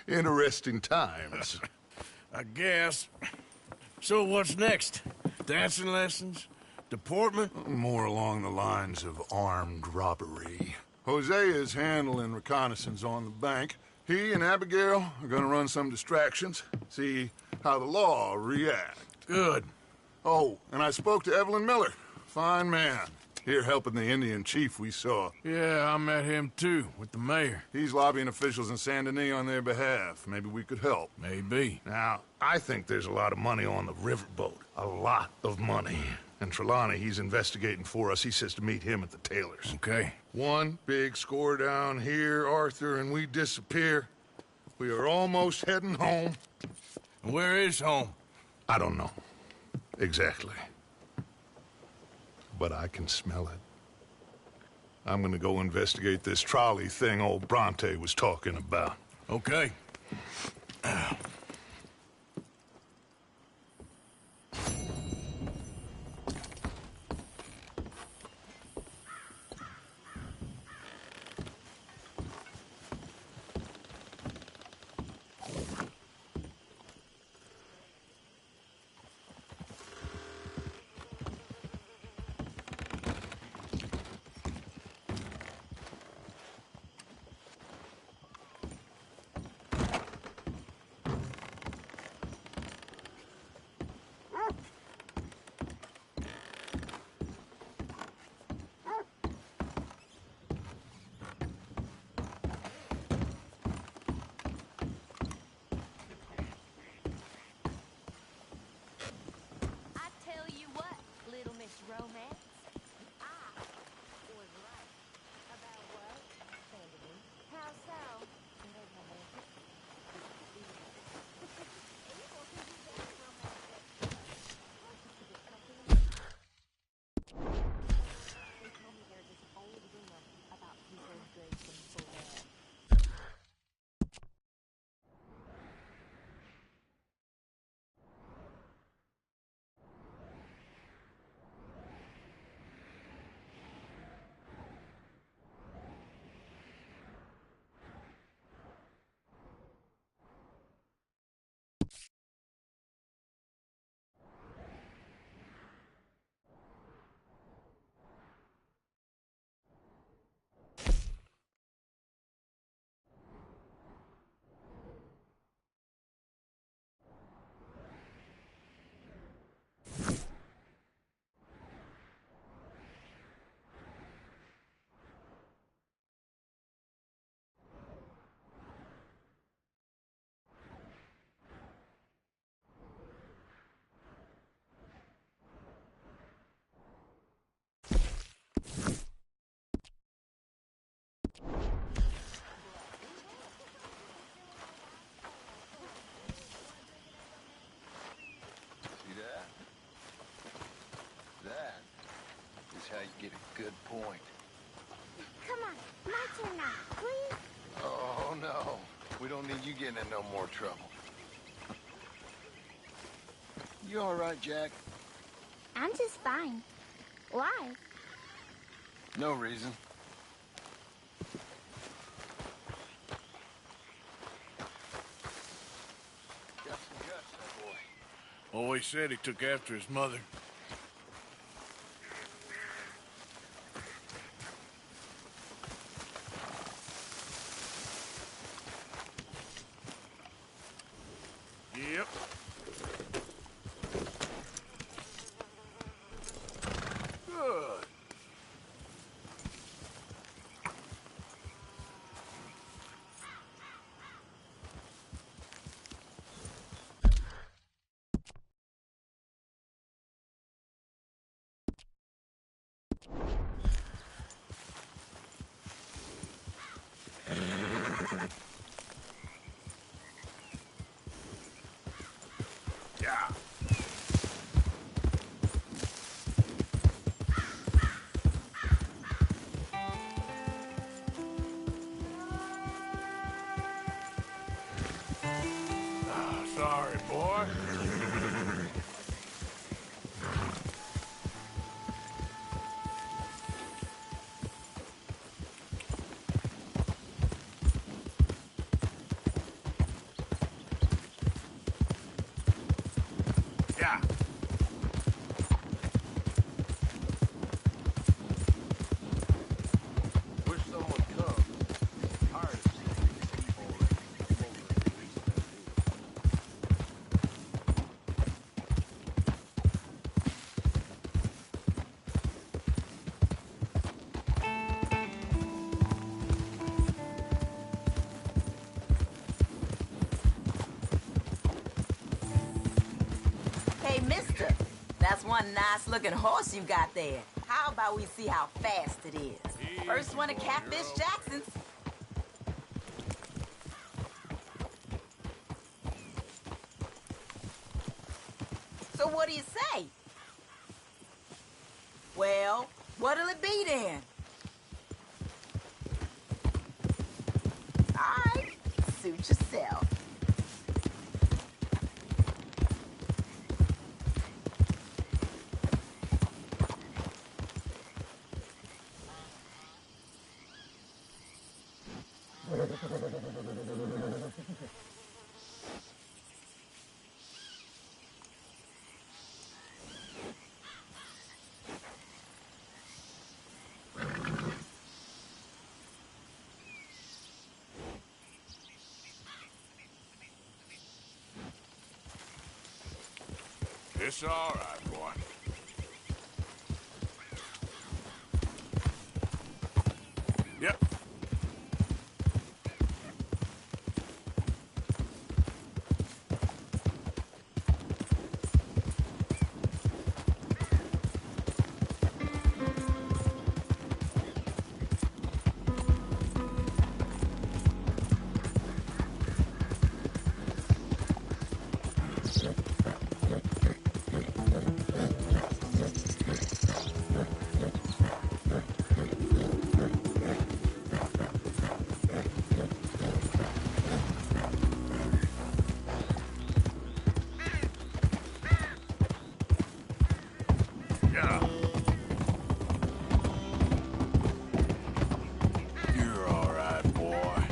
Interesting times. I guess. So what's next? Dancing lessons? Deportment? More along the lines of armed robbery. Hosea is handling reconnaissance on the bank. He and Abigail are gonna run some distractions, see how the law reacts. Good. Oh, and I spoke to Evelyn Miller. Fine man. Here helping the Indian chief we saw. Yeah, I met him too, with the mayor. He's lobbying officials in Saint Denis on their behalf. Maybe we could help. Maybe. Now, I think there's a lot of money on the riverboat. A lot of money. And Trelawney, he's investigating for us. He says to meet him at the Taylors. Okay. One big score down here, Arthur, and we disappear. We are almost heading home. Where is home? I don't know. Exactly. But I can smell it. I'm gonna go investigate this trolley thing old Bronte was talking about. Okay. closer now, please? Oh, no. We don't need you getting in no more trouble. You all right, Jack? I'm just fine. Why? No reason. Got some guts, that boy. Always said he took after his mother. Yep. Good. Yeah. Sorry, boy. Yeah. Wish someone come. Tired of seeing these people Hey, mister, that's one nice-looking horse you got there. How about we see how fast it is? First one to Catfish Jackson's. So what do you say? Well, what'll it be then? All right, suit yourself. It's all right, boy. Yep. Yeah. You're all right, boy.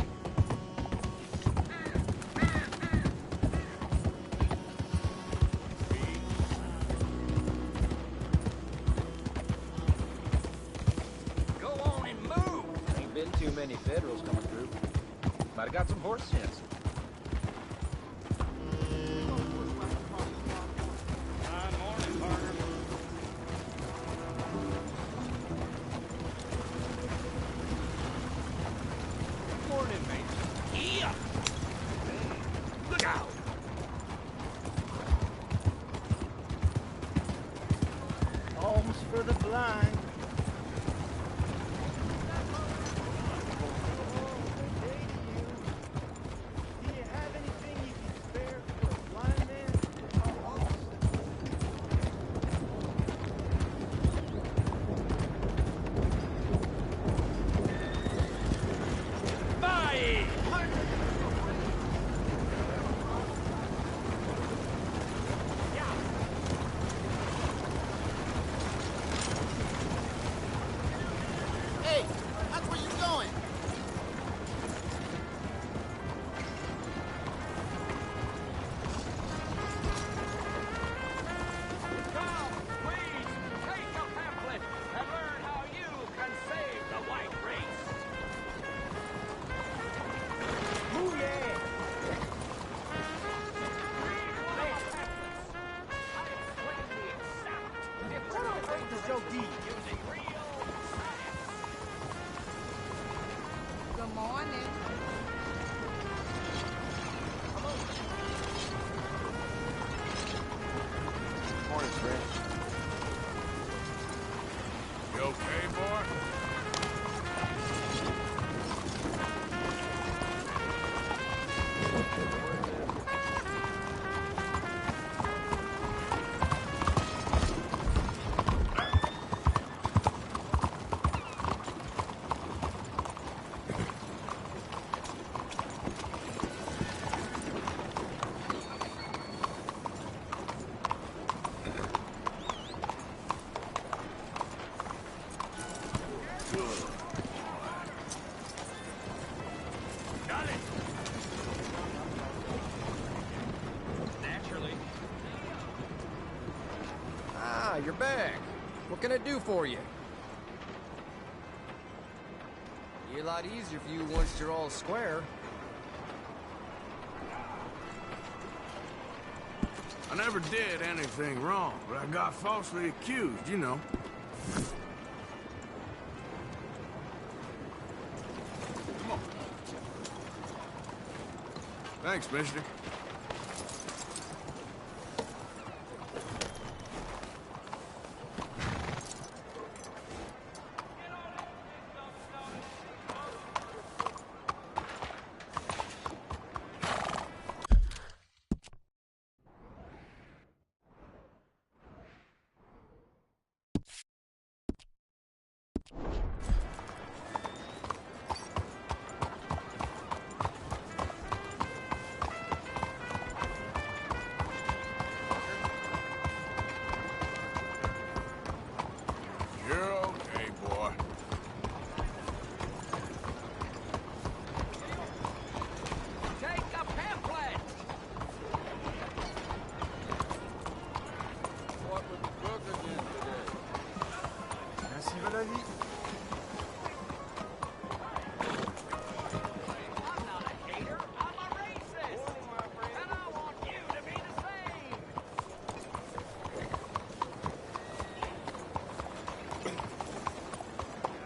Go on and move! Ain't been too many Federals coming through. Might have got some horse sense. Morning, mate. Here! Look out! Alms for the blind. morning. Morning, friend. You okay, boy? You're back. What can I do for you? Be a lot easier for you once you're all square. I never did anything wrong, but I got falsely accused, you know. Come on. Thanks, mister.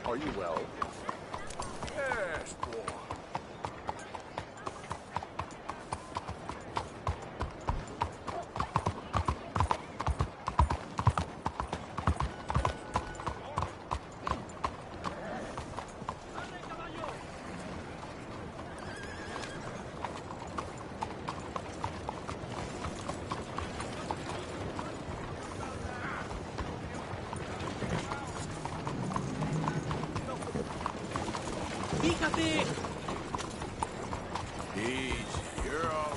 Are you well? Yes, boy. Fíjate. Easy, you're all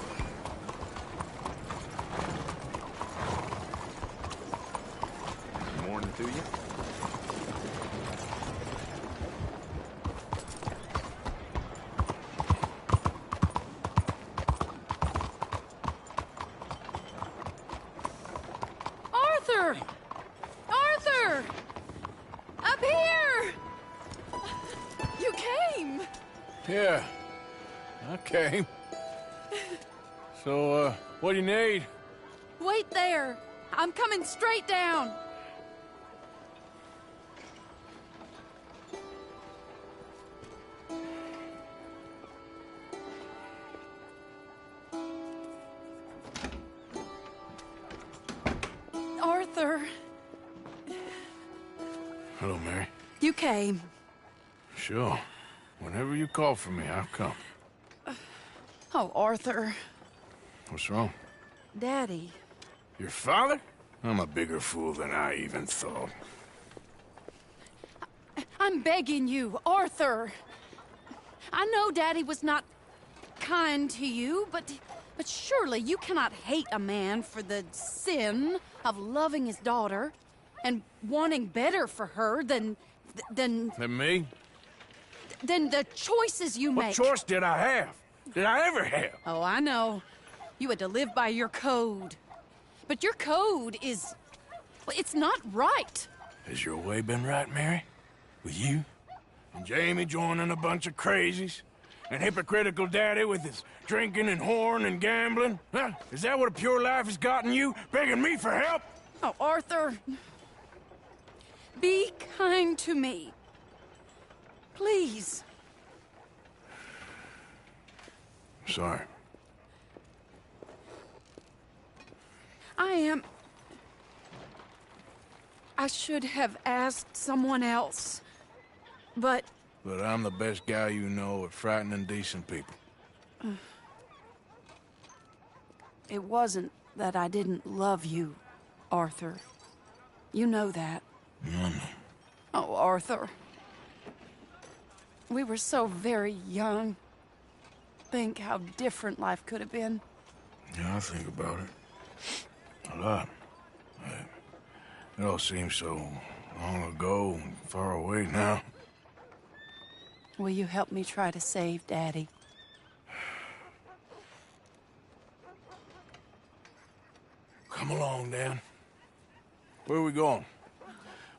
Good morning to you. Arthur! Arthur! Up here! You came! Yeah, I came. So, what do you need? Wait there! I'm coming straight down! Arthur, Hello, Mary. you came. Sure. Whenever you call for me, I'll come. Oh, Arthur. What's wrong? Daddy. Your father? I'm a bigger fool than I even thought. I'm begging you, Arthur. I know Daddy was not kind to you, but surely you cannot hate a man for the sin of loving his daughter and wanting better for her than Than me? than the choices you What make. choice did I have? Did I ever have? Oh, I know. You had to live by your code. But your code is... well, it's not right. Has your way been right, Mary? With you? And Jamie joining a bunch of crazies? And hypocritical daddy with his drinking and whoring and gambling? Huh? Is that what a pure life has gotten you? Begging me for help? Oh, Arthur. Be kind to me. Please. sorry. I should have asked someone else, but... But I'm the best guy you know at frightening decent people. It wasn't that I didn't love you, Arthur. You know that. No. Oh, Arthur. We were so very young. Think how different life could have been. Yeah, I think about it. A lot. It all seems so long ago and far away now. Will you help me try to save Daddy? Come along, Dan. Where are we going?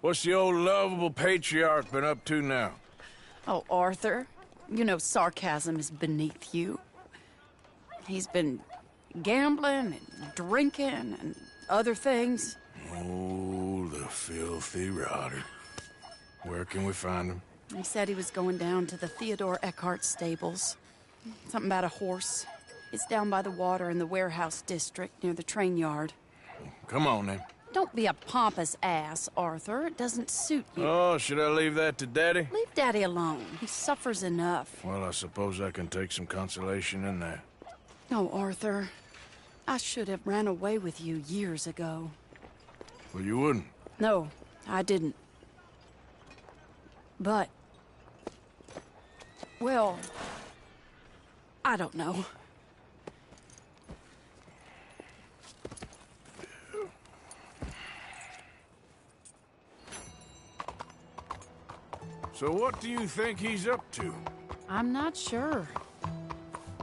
What's the old lovable patriarch been up to now? Oh, Arthur, you know sarcasm is beneath you. He's been gambling and drinking and other things. Oh, the filthy rotter. Where can we find him? He said he was going down to the Theodore Eckhart stables. Something about a horse. It's down by the water in the warehouse district near the train yard. Come on, then. Don't be a pompous ass, Arthur. It doesn't suit you. Oh, should I leave that to Daddy? Leave Daddy alone. He suffers enough. Well, I suppose I can take some consolation in that. No, Arthur. I should have ran away with you years ago. Well, you wouldn't. No, I didn't. But... well... I don't know. So what do you think he's up to? I'm not sure.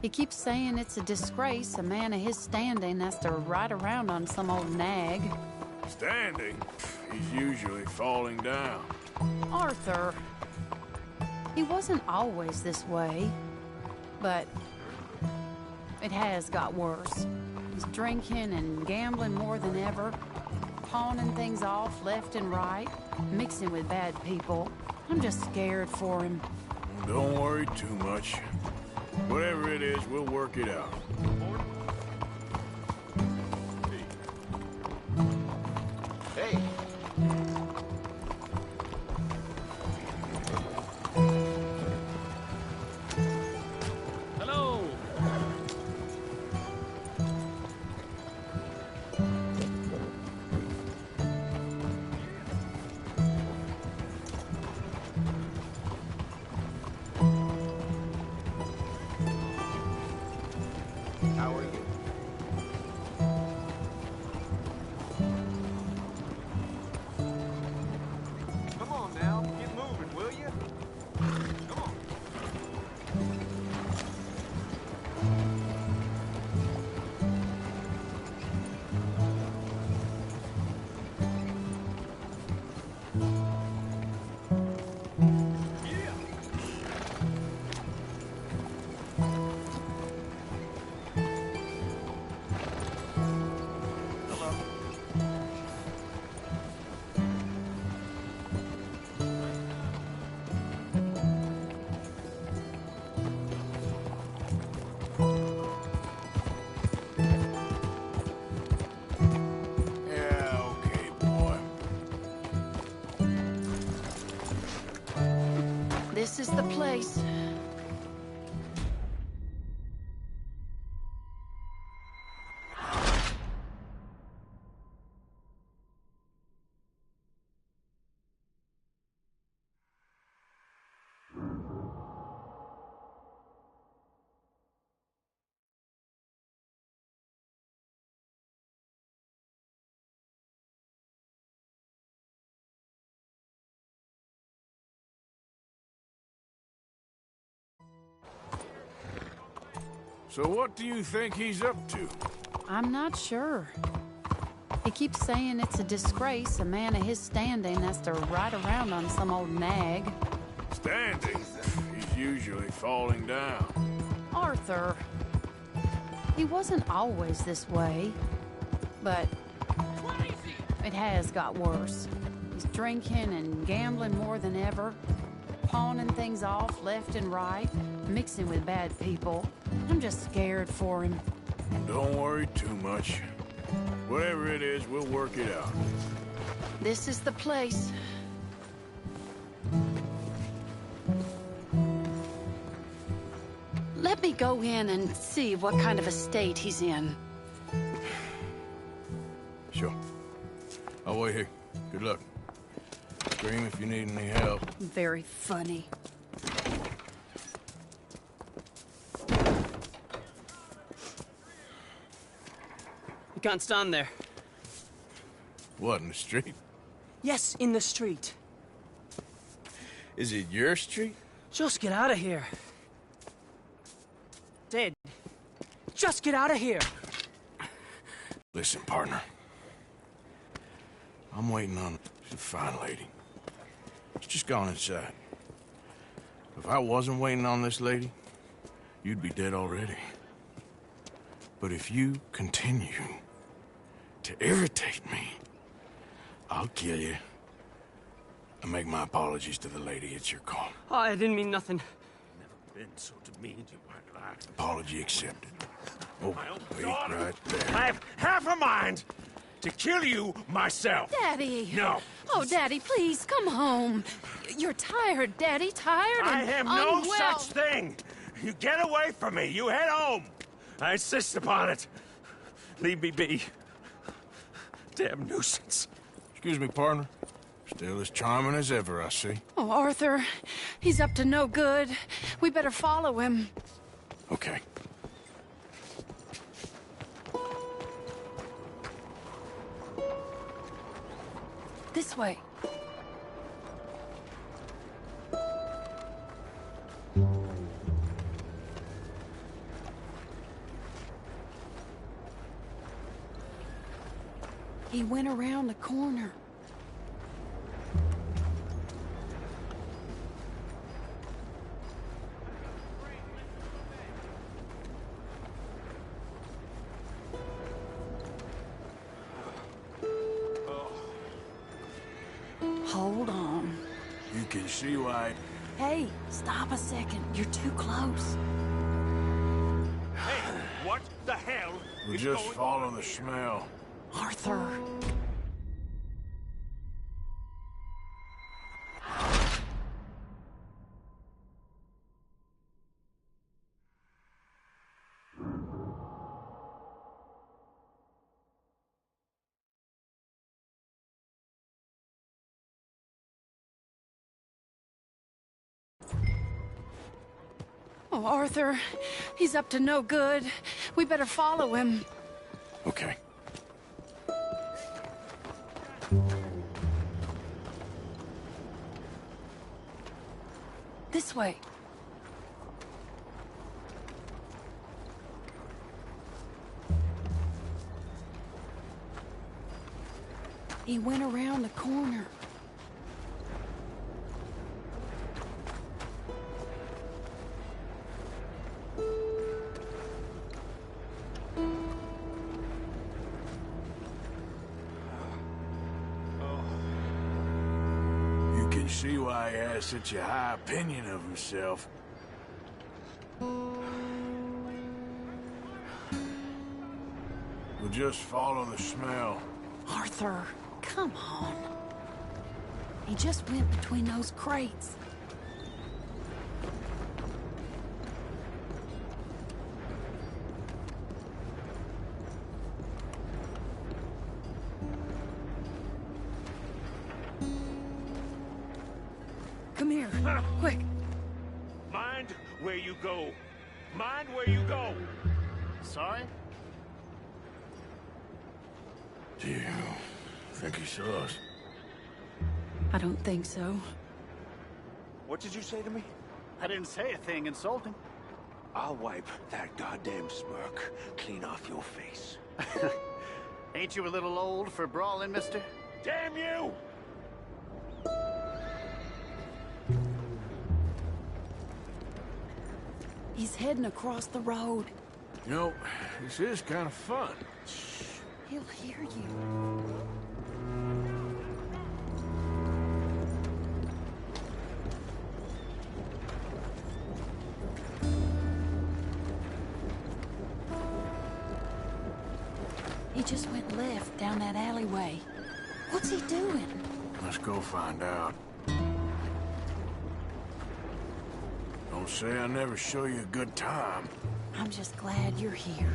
He keeps saying it's a disgrace a man of his standing has to ride around on some old nag. Standing? He's usually falling down. Arthur. He wasn't always this way, but it has got worse. He's drinking and gambling more than ever, pawning things off left and right, mixing with bad people. I'm just scared for him. Don't worry too much. Whatever it is, we'll work it out. Hey. Hello. How are you? Come on now, get moving, will you? Come on. Yeah, okay, boy. This is the place. So what do you think he's up to? I'm not sure. He keeps saying it's a disgrace a man of his standing has to ride around on some old nag. Standing? He's usually falling down. Arthur. He wasn't always this way, but it has got worse. He's drinking and gambling more than ever, pawning things off left and right, mixing with bad people. I'm just scared for him. Don't worry too much. Whatever it is, we'll work it out. This is the place. Let me go in and see what kind of a state he's in. Sure. I'll wait here. Good luck. Scream if you need any help. Very funny. You can't stand there. What, in the street? Yes, in the street. Is it your street? Just get out of here. Ted, just get out of here. Listen, partner. I'm waiting on a fine lady. She's just gone inside. If I wasn't waiting on this lady, you'd be dead already. But if you continue to irritate me, I'll kill you and make my apologies to the lady. It's your call. Oh, I didn't mean nothing. Never been so demeaned in my life. Apology accepted. Oh, wait right there. I have half a mind to kill you myself. Daddy! No. Oh, Daddy, please, come home. You're tired, Daddy, tired and I have no unwell. such thing. You get away from me. You head home. I insist upon it. Leave me be. Damn nuisance. Excuse me, partner. Still as charming as ever, I see. Oh, Arthur, he's up to no good. We better follow him. Okay. This way. He went around the corner. Hold on. You can see why. Hey, stop a second. You're too close. Hey, what the hell? We'll is just going follow on? the smell. Arthur. Oh, Arthur, he's up to no good. We better follow him. Okay. This way. He went around the corner. You can see why he has such a high opinion of himself. We'll just follow the smell. Arthur, come on. He just went between those crates. Come here, quick. Mind where you go. Mind where you go. Sorry? Do you think he saw us? I don't think so. What did you say to me? I didn't say a thing insulting. I'll wipe that goddamn smirk clean off your face. Ain't you a little old for brawling, mister? Damn you! He's heading across the road. You know, this is kind of fun. He'll hear you. He just went left down that alleyway. What's he doing? Let's go find out. Don't say I never show you a good time. I'm just glad you're here.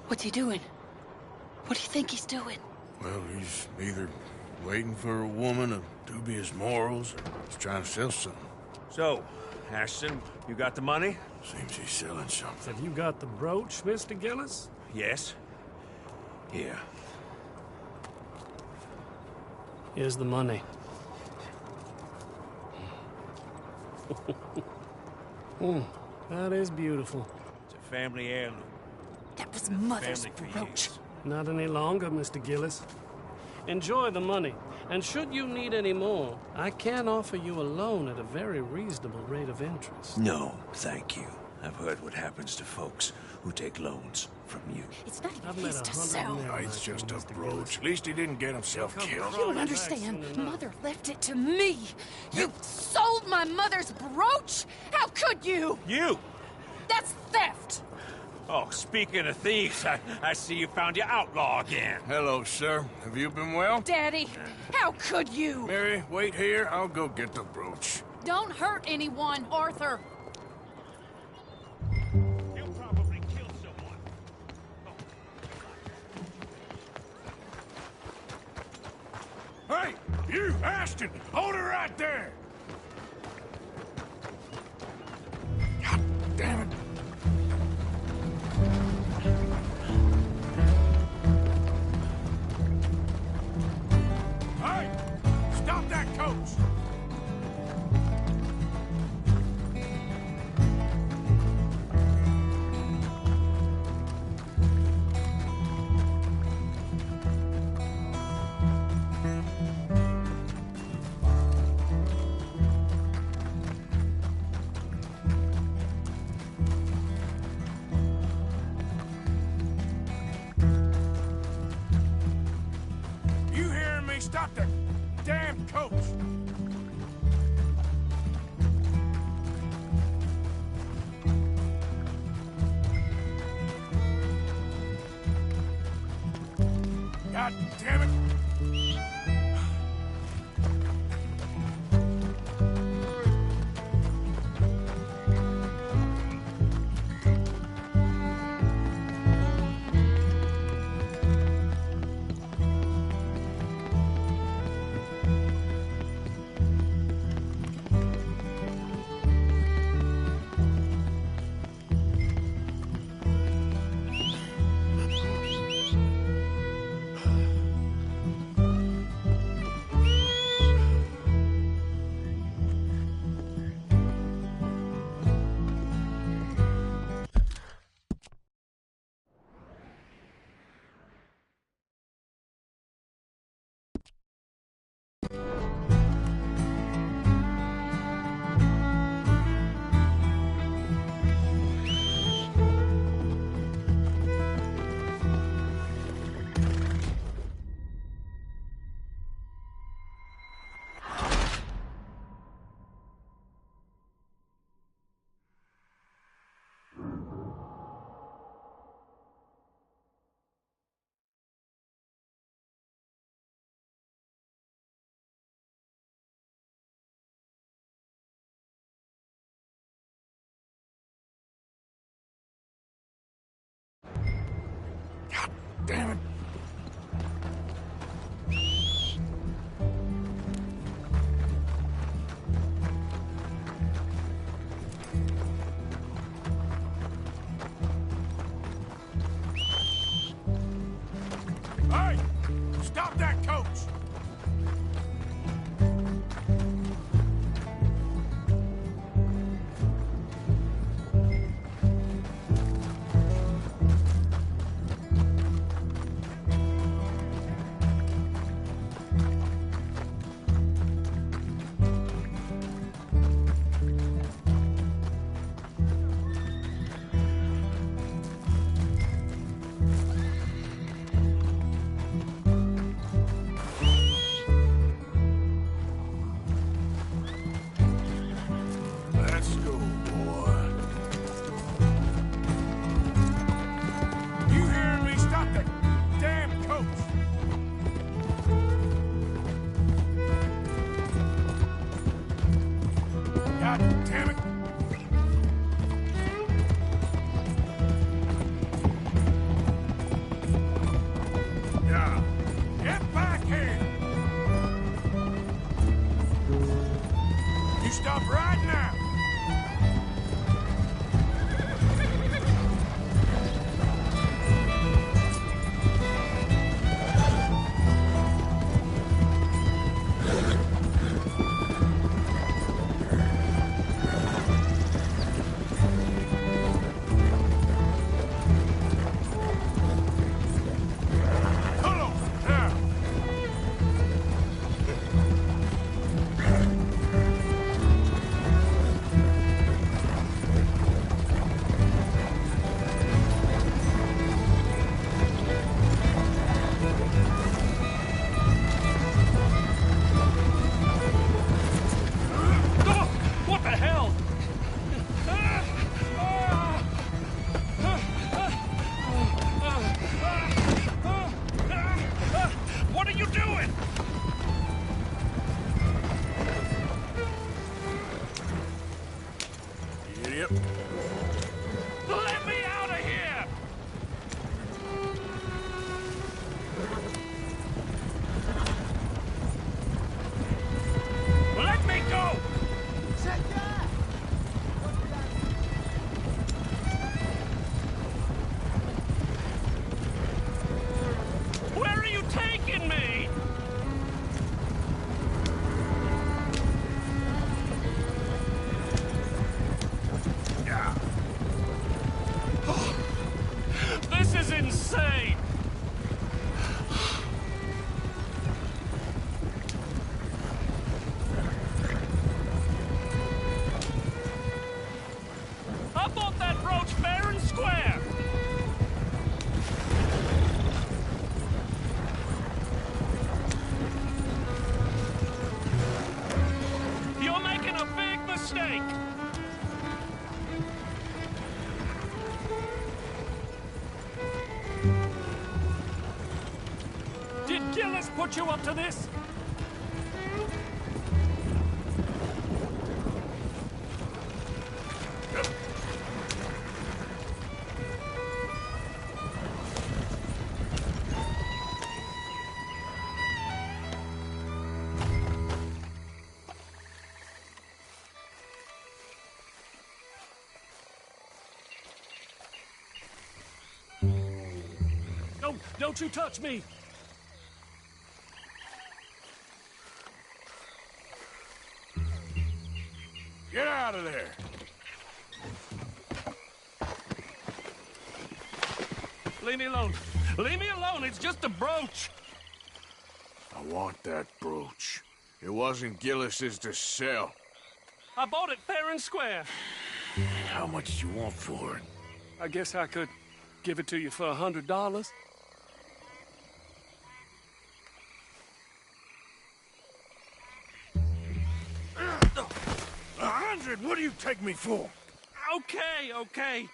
What's he doing? What do you think he's doing? Well, he's either waiting for a woman of dubious morals or he's trying to sell something. So, Ashton, you got the money? Seems he's selling something. Have you got the brooch, Mr. Gillis? Yes. Here. Here's the money. That is beautiful. It's a family heirloom. That was Mother's Family for brooch. years. Not any longer, Mr. Gillis. Enjoy the money. And should you need any more, I can offer you a loan at a very reasonable rate of interest. No, thank you. I've heard what happens to folks who take loans from you. It's not even I've met his to sell. It's just a brooch. At least he didn't get himself killed. You don't understand. Mother left it to me. You sold my mother's brooch? How could you? You! That's theft. Oh, speaking of thieves, I see you found your outlaw again. Hello, sir. Have you been well? Daddy, how could you? Mary, wait here. I'll go get the brooch. Don't hurt anyone, Arthur. You'll probably kill someone. Hey, you, Ashton! Hold her right there! God damn it. Hey! Stop that coach! You hearing me? Stop that damn coach! God damn it! Damn it. Hey! Stop that coach! This is insane! I bought that brooch fair and square! You're making a big mistake! Did Gillis put you up to this? Don't you touch me! Get out of there! Leave me alone. Leave me alone. It's just a brooch. I want that brooch. It wasn't Gillis's to sell. I bought it fair and square. How much do you want for it? I guess I could give it to you for $100. $100? What do you take me for? Okay.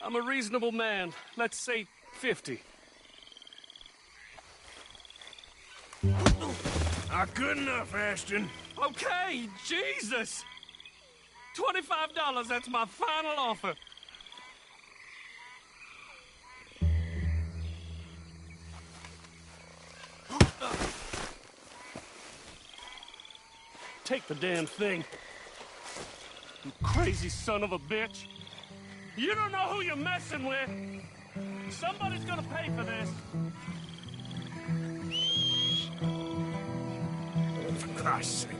I'm a reasonable man. Let's say 50. Not good enough, Ashton. Okay, Jesus! $25, that's my final offer. Take the damn thing. You crazy son of a bitch. You don't know who you're messing with. Somebody's gonna pay for this. For Christ's sake.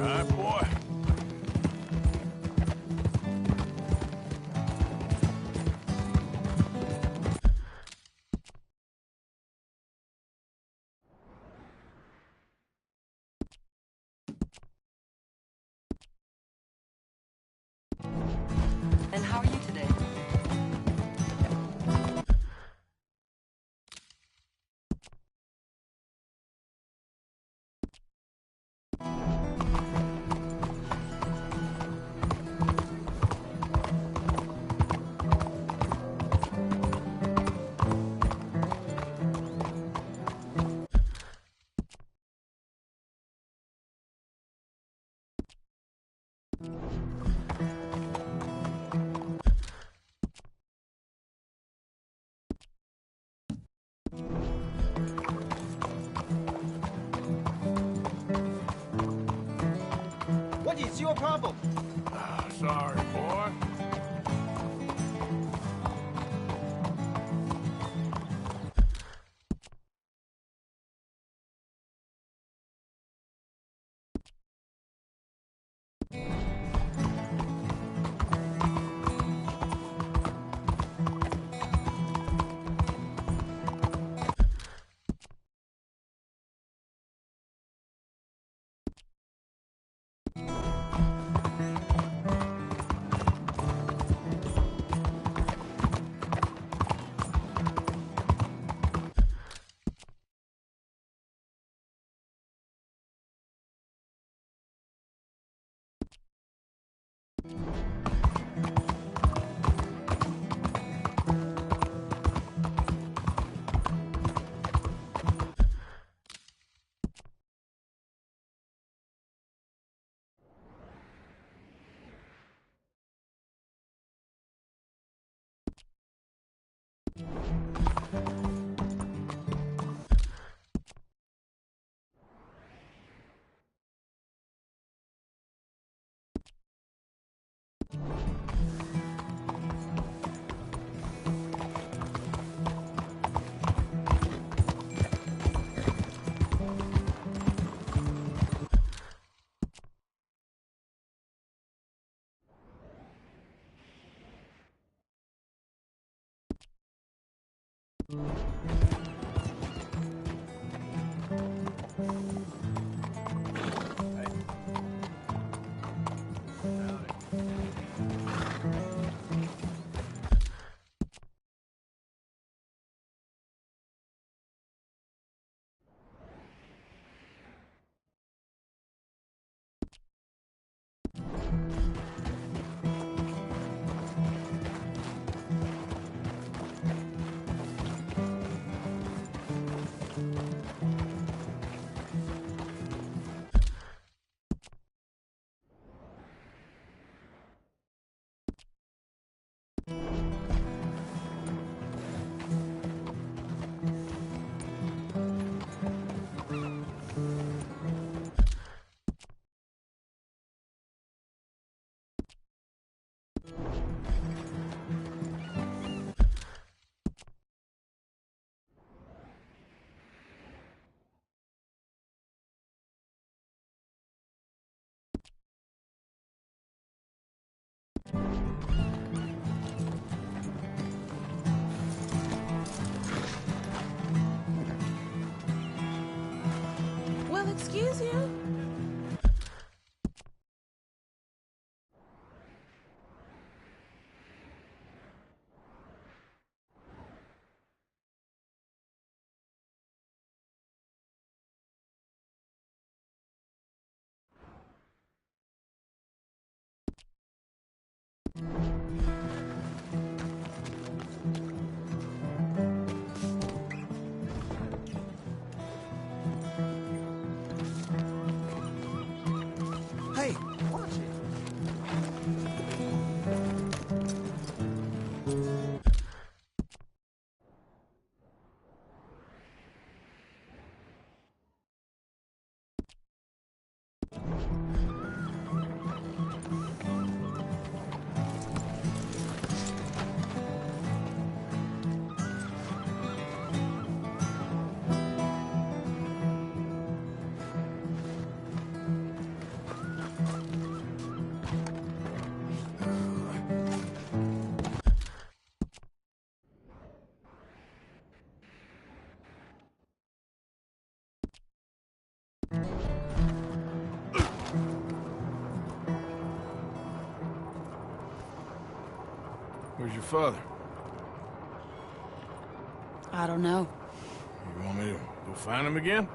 right, boy. And how are you today? What is your problem? Sorry, boy. Well, excuse you. Hey, watch it. Where's your father? I don't know. You want me to go find him again?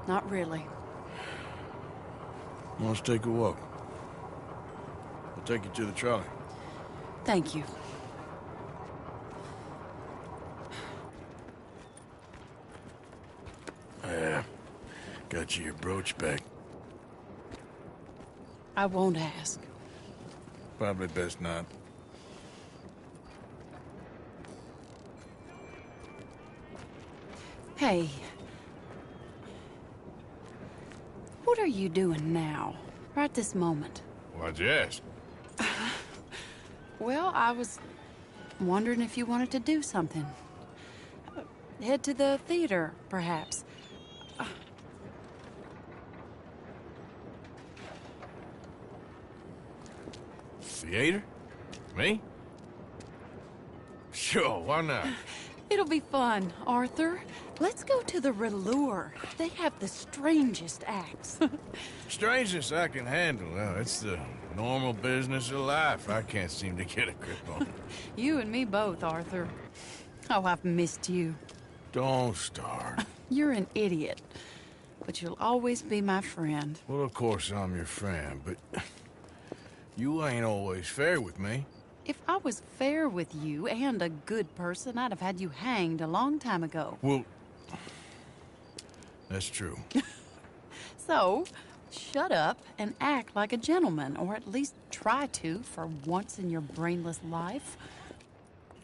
Not really. Let's take a walk. I'll take you to the trolley. Thank you. Yeah. Got you your brooch back. I won't ask. Probably best not. Hey. What are you doing now? Right this moment? Why'd you ask? Well, I was wondering if you wanted to do something. Head to the theater, perhaps. Theater? Me? Sure, why not? It'll be fun, Arthur. Let's go to the Relure. They have the strangest acts. Strangeness I can handle. It's the normal business of life. I can't seem to get a grip on. You and me both, Arthur. Oh, I've missed you. Don't start. You're an idiot, but you'll always be my friend. Well, of course I'm your friend, but you ain't always fair with me. If I was fair with you and a good person, I'd have had you hanged a long time ago. Well, that's true. So, shut up and act like a gentleman, or at least try to for once in your brainless life.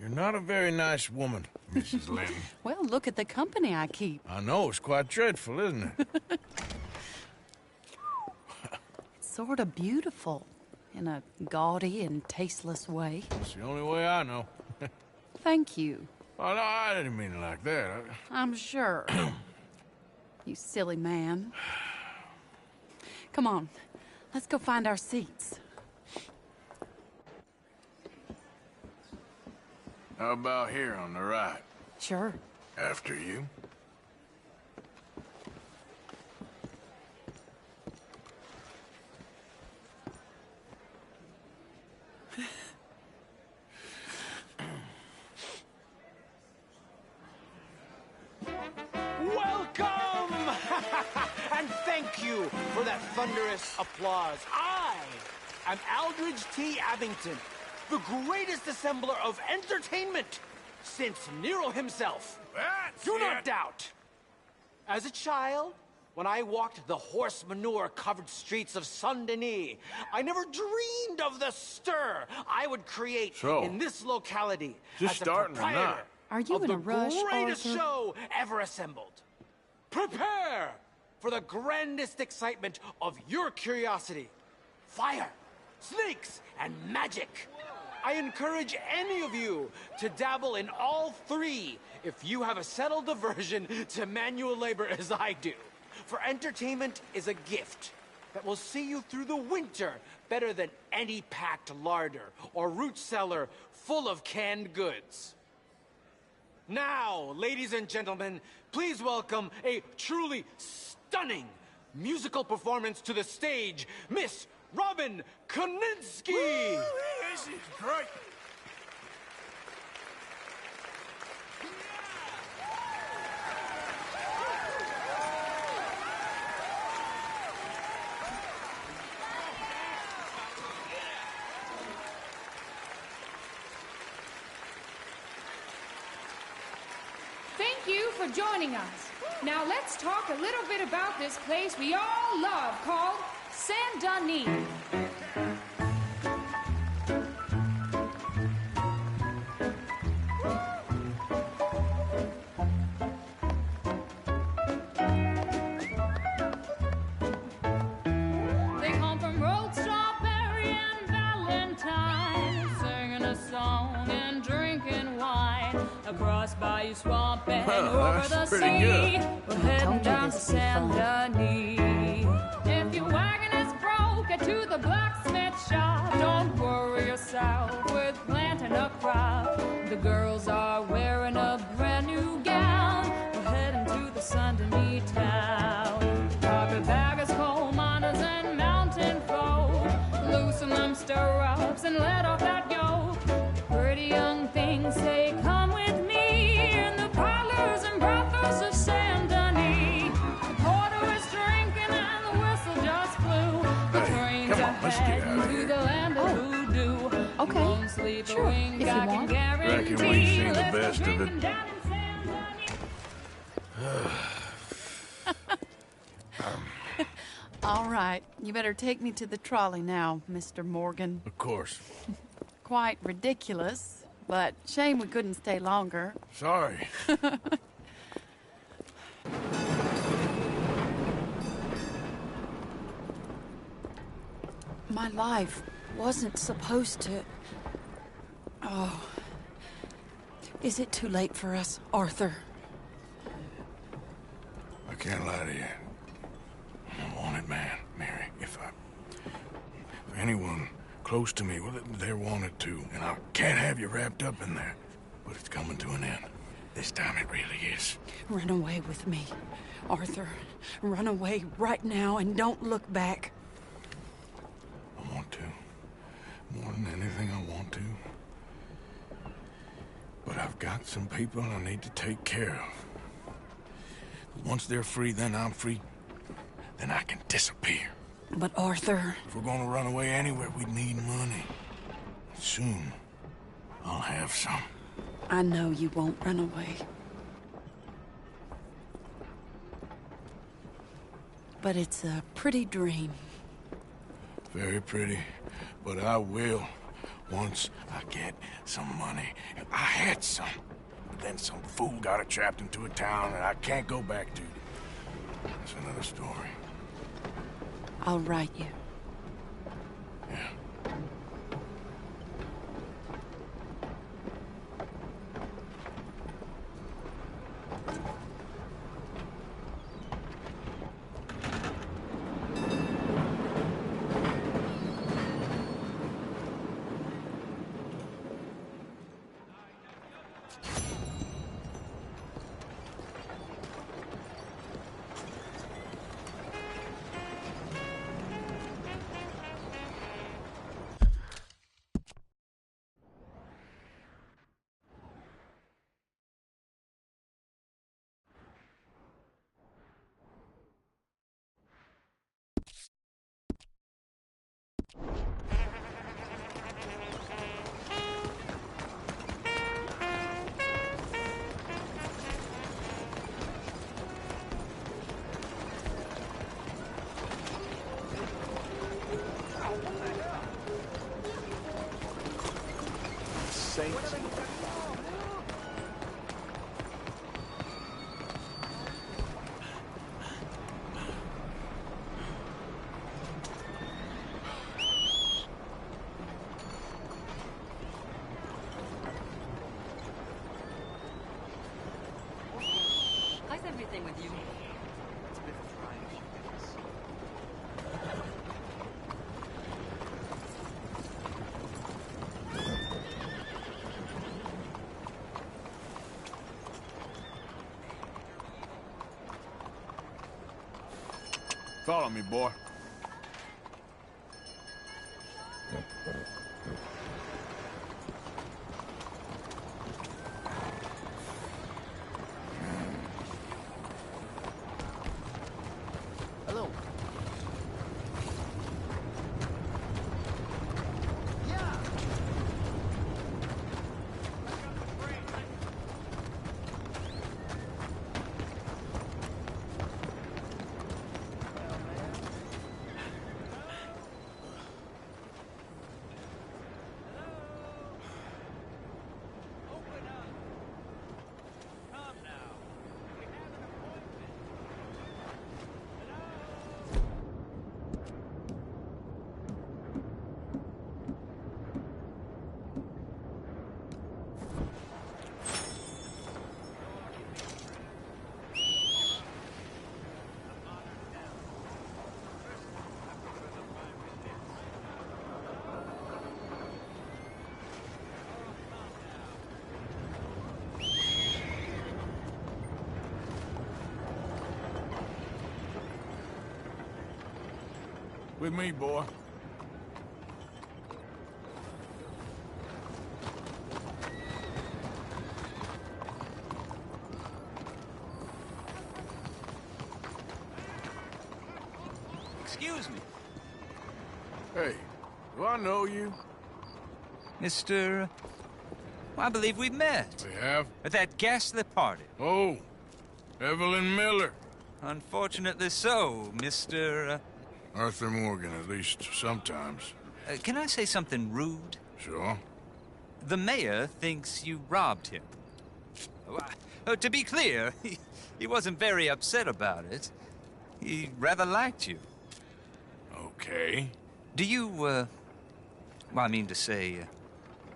You're not a very nice woman, Mrs. Linton. Well, look at the company I keep. I know, it's quite dreadful, isn't it? It's sort of beautiful, in a gaudy and tasteless way. It's the only way I know. Thank you. Oh, no, I didn't mean it like that. I'm sure. You silly man. Come on, let's go find our seats. How about here on the right? Sure. After you. Welcome! And thank you for that thunderous applause. I am Aldridge T. Abington, the greatest assembler of entertainment since Nero himself. Do not doubt. As a child, when I walked the horse manure-covered streets of Saint-Denis, I never dreamed of the stir I would create in this locality Just as a starting proprietor tonight. Are you of in the a rush, greatest Arthur? show ever assembled. Prepare for the grandest excitement of your curiosity. Fire, snakes, and magic. I encourage any of you to dabble in all three if you have a settled aversion to manual labor as I do. For entertainment is a gift that will see you through the winter better than any packed larder or root cellar full of canned goods. Now, ladies and gentlemen, please welcome a truly stunning musical performance to the stage, Miss Robin Koninsky! This is great! Thank you for joining us. Now let's talk a little bit about this place we all love called Saint-Denis. They come from Road Strawberry and Valentine, singing a song and drinking wine across Bayou Swamp and over the that's pretty sea. good. We're heading down to Saint-Denis. If your wagon is broke, get to the blacksmith shop. Don't worry yourself with planting a crop. The girls are wearing a brand new gown. We're heading to the Saint-Denis town. Carpetbaggers, coal miners, and mountain folk, loosen them stirrups and let off that yoke. Pretty ring. Say, come with me in the parlors and brothels of Saint Denis. The porter is drinking and the whistle just blew. The train's ahead to the land of voodoo. Okay, Won't sleep sure, a wink, if you I can want. guarantee. Reckon we've seen the Let's best of drink it. down in Saint Denis. All right, you better take me to the trolley now, Mr. Morgan. Of course. Quite ridiculous, but shame we couldn't stay longer. Sorry. My life wasn't supposed to... Oh. Is it too late for us, Arthur? I can't lie to you. I'm a wanted man, Mary. If anyone close to me, well, they're wanted too. And I can't have you wrapped up in there. But it's coming to an end. This time it really is. Run away with me, Arthur. Run away right now and don't look back. I want to. More than anything, I want to. But I've got some people I need to take care of. Once they're free, then I'm free. Then I can disappear. But Arthur... If we're gonna run away anywhere, we need money. Soon, I'll have some. I know you won't run away. But it's a pretty dream. Very pretty. But I will, once I get some money. I had some. But then some fool got it trapped into a town that I can't go back to. That's another story. I'll write you. Yeah. Saints. How's everything with you? It's a bit of a ride. Follow me, boy. Hello. With me, boy. me. Hey, do I know you? Mr. I believe we've met. We have? At that ghastly party. Oh, Evelyn Miller. Unfortunately so, Mr. Arthur Morgan, at least sometimes. Can I say something rude? Sure. The mayor thinks you robbed him. To be clear, he wasn't very upset about it. He rather liked you. Okay. Do you, well, I mean to say,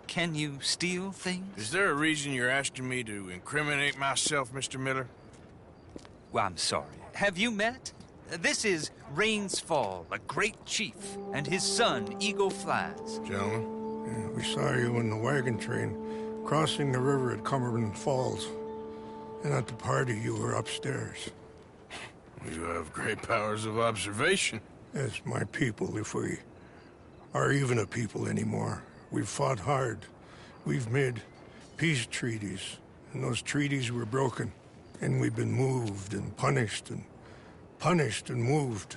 can you steal things? Is there a reason you're asking me to incriminate myself, Mr. Miller? Well, I'm sorry. Have you met? This is Rains Fall, a great chief, and his son, Eagle Flies. Gentlemen? Yeah, we saw you in the wagon train crossing the river at Cumberland Falls. And at the party, you were upstairs. You have great powers of observation. Yes, my people, if we are even a people anymore. We've fought hard. We've made peace treaties, and those treaties were broken. And we've been moved and punished and moved.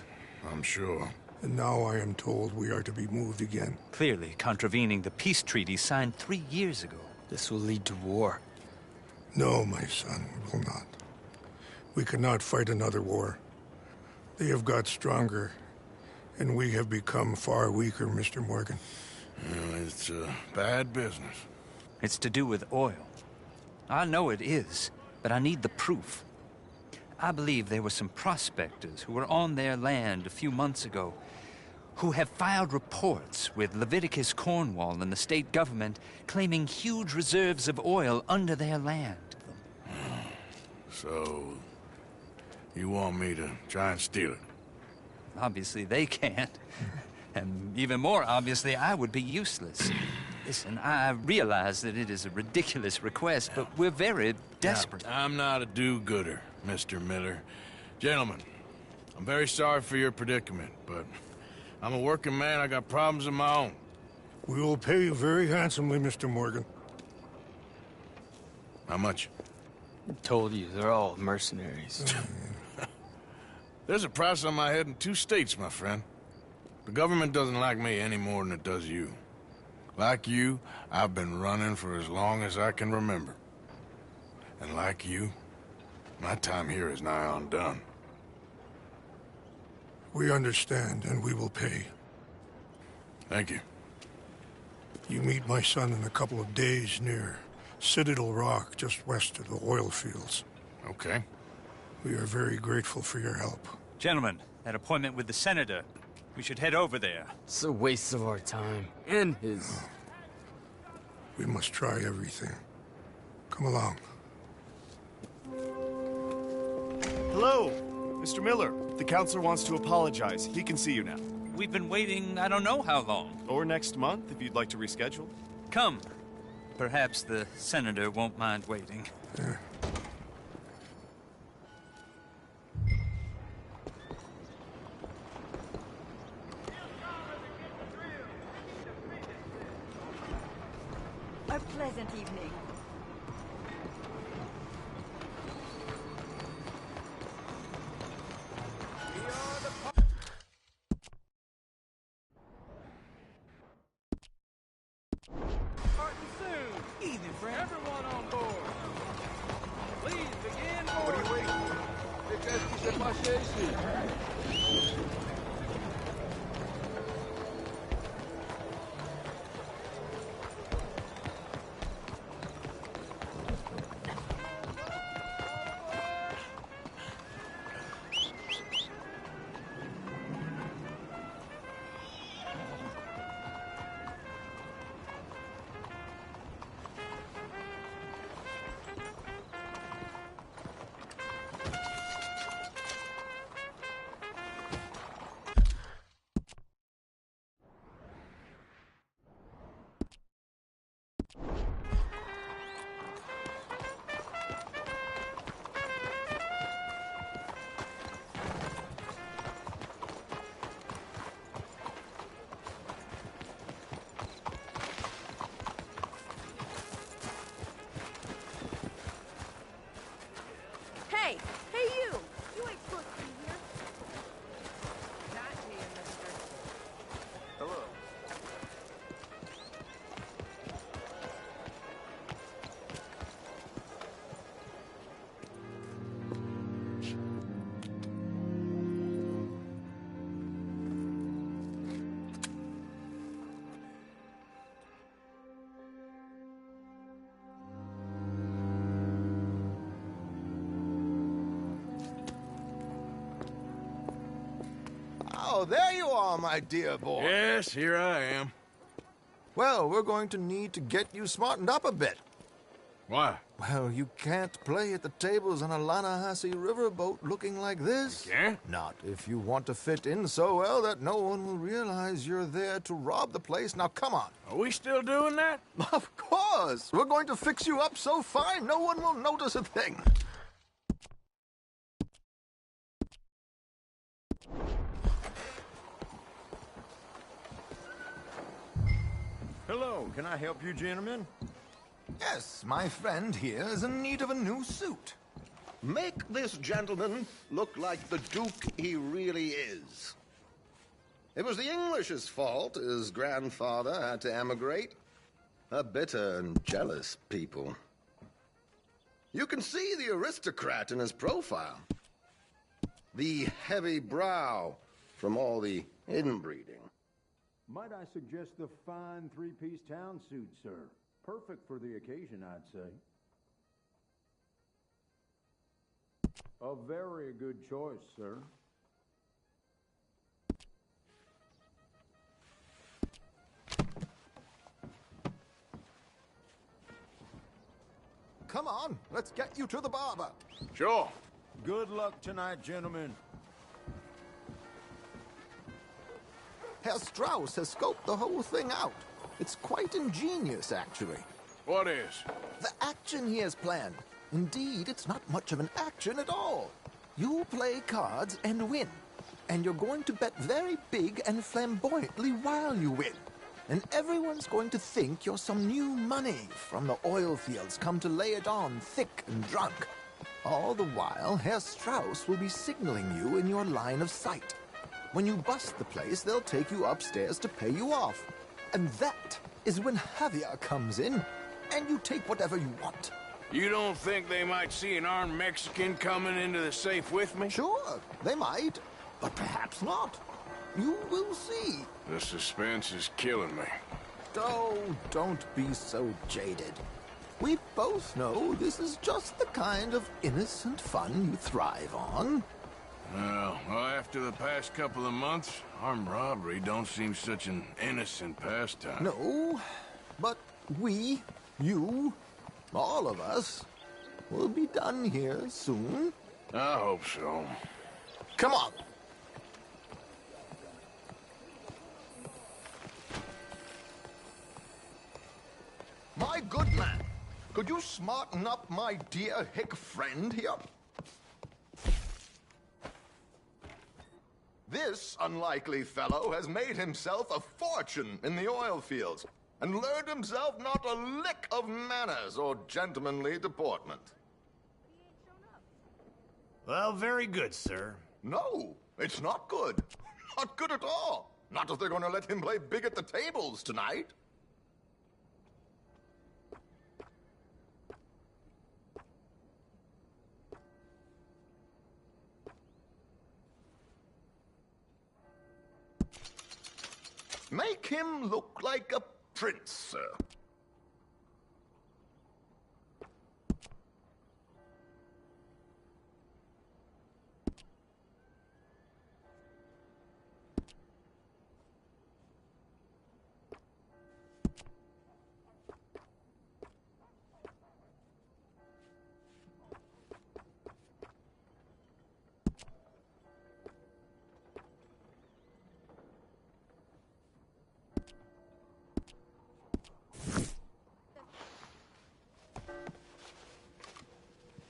I'm sure. And now I am told we are to be moved again. Clearly contravening the peace treaty signed 3 years ago. This will lead to war. No, my son, it will not. We cannot fight another war. They have got stronger, and we have become far weaker, Mr. Morgan. Well, it's bad business. It's to do with oil. I know it is, but I need the proof. I believe there were some prospectors who were on their land a few months ago who have filed reports with Leviticus Cornwall and the state government claiming huge reserves of oil under their land. So, you want me to try and steal it? Obviously they can't. And even more obviously, I would be useless. Listen, I realize that it is a ridiculous request, but we're very desperate. Now, I'm not a do-gooder, Mr. Miller. Gentlemen, I'm very sorry for your predicament, but I'm a working man. I got problems of my own. We will pay you very handsomely, Mr. Morgan. How much? I told you, they're all mercenaries. There's a price on my head in 2 states, my friend. The government doesn't like me any more than it does you. Like you, I've been running for as long as I can remember. And like you, my time here is nigh undone. We understand, and we will pay. Thank you. You meet my son in a couple of days near Citadel Rock, just west of the oil fields. Okay. We are very grateful for your help. Gentlemen, that appointment with the senator. We should head over there. It's a waste of our time. And his. We must try everything. Come along. Hello, Mr. Miller. The counselor wants to apologize. He can see you now. We've been waiting I don't know how long. Or next month, if you'd like to reschedule. Come. Perhaps the senator won't mind waiting. A pleasant evening. Evening, friend. Everyone on board. Please begin boarding. What are you waiting for? Oh, there you are, my dear boy. Yes, here I am. Well, we're going to need to get you smartened up a bit. Why? Well, you can't play at the tables on a Lannahechee riverboat looking like this. You can't? Not if you want to fit in so well that no one will realize you're there to rob the place. Now, come on. Are we still doing that? Of course. We're going to fix you up so fine no one will notice a thing. Hello, can I help you, gentlemen? Yes, my friend here is in need of a new suit. Make this gentleman look like the Duke he really is. It was the English's fault his grandfather had to emigrate. A bitter and jealous people. You can see the aristocrat in his profile. The heavy brow from all the inbreeding. Might I suggest the fine three-piece town suit, sir? Perfect for the occasion, I'd say. A very good choice, sir. Come on, let's get you to the barber. Sure. Good luck tonight, gentlemen. Herr Strauss has scoped the whole thing out. It's quite ingenious, actually. What is? The action he has planned. Indeed, it's not much of an action at all. You play cards and win. And you're going to bet very big and flamboyantly while you win. And everyone's going to think you're some new money from the oil fields come to lay it on thick and drunk. All the while, Herr Strauss will be signaling you in your line of sight. When you bust the place, they'll take you upstairs to pay you off. And that is when Javier comes in, and you take whatever you want. You don't think they might see an armed Mexican coming into the safe with me? Sure, they might, but perhaps not. You will see. The suspense is killing me. Oh, don't be so jaded. We both know this is just the kind of innocent fun you thrive on. Well, after the past couple of months, armed robbery don't seem such an innocent pastime. No, but we, you, all of us, will be done here soon. I hope so. Come on. My good man, could you smarten up my dear hick friend here? This unlikely fellow has made himself a fortune in the oil fields and learned himself not a lick of manners or gentlemanly deportment. Well, very good, sir. No, it's not good. Not good at all. Not if they're going to let him play big at the tables tonight. Make him look like a prince, sir.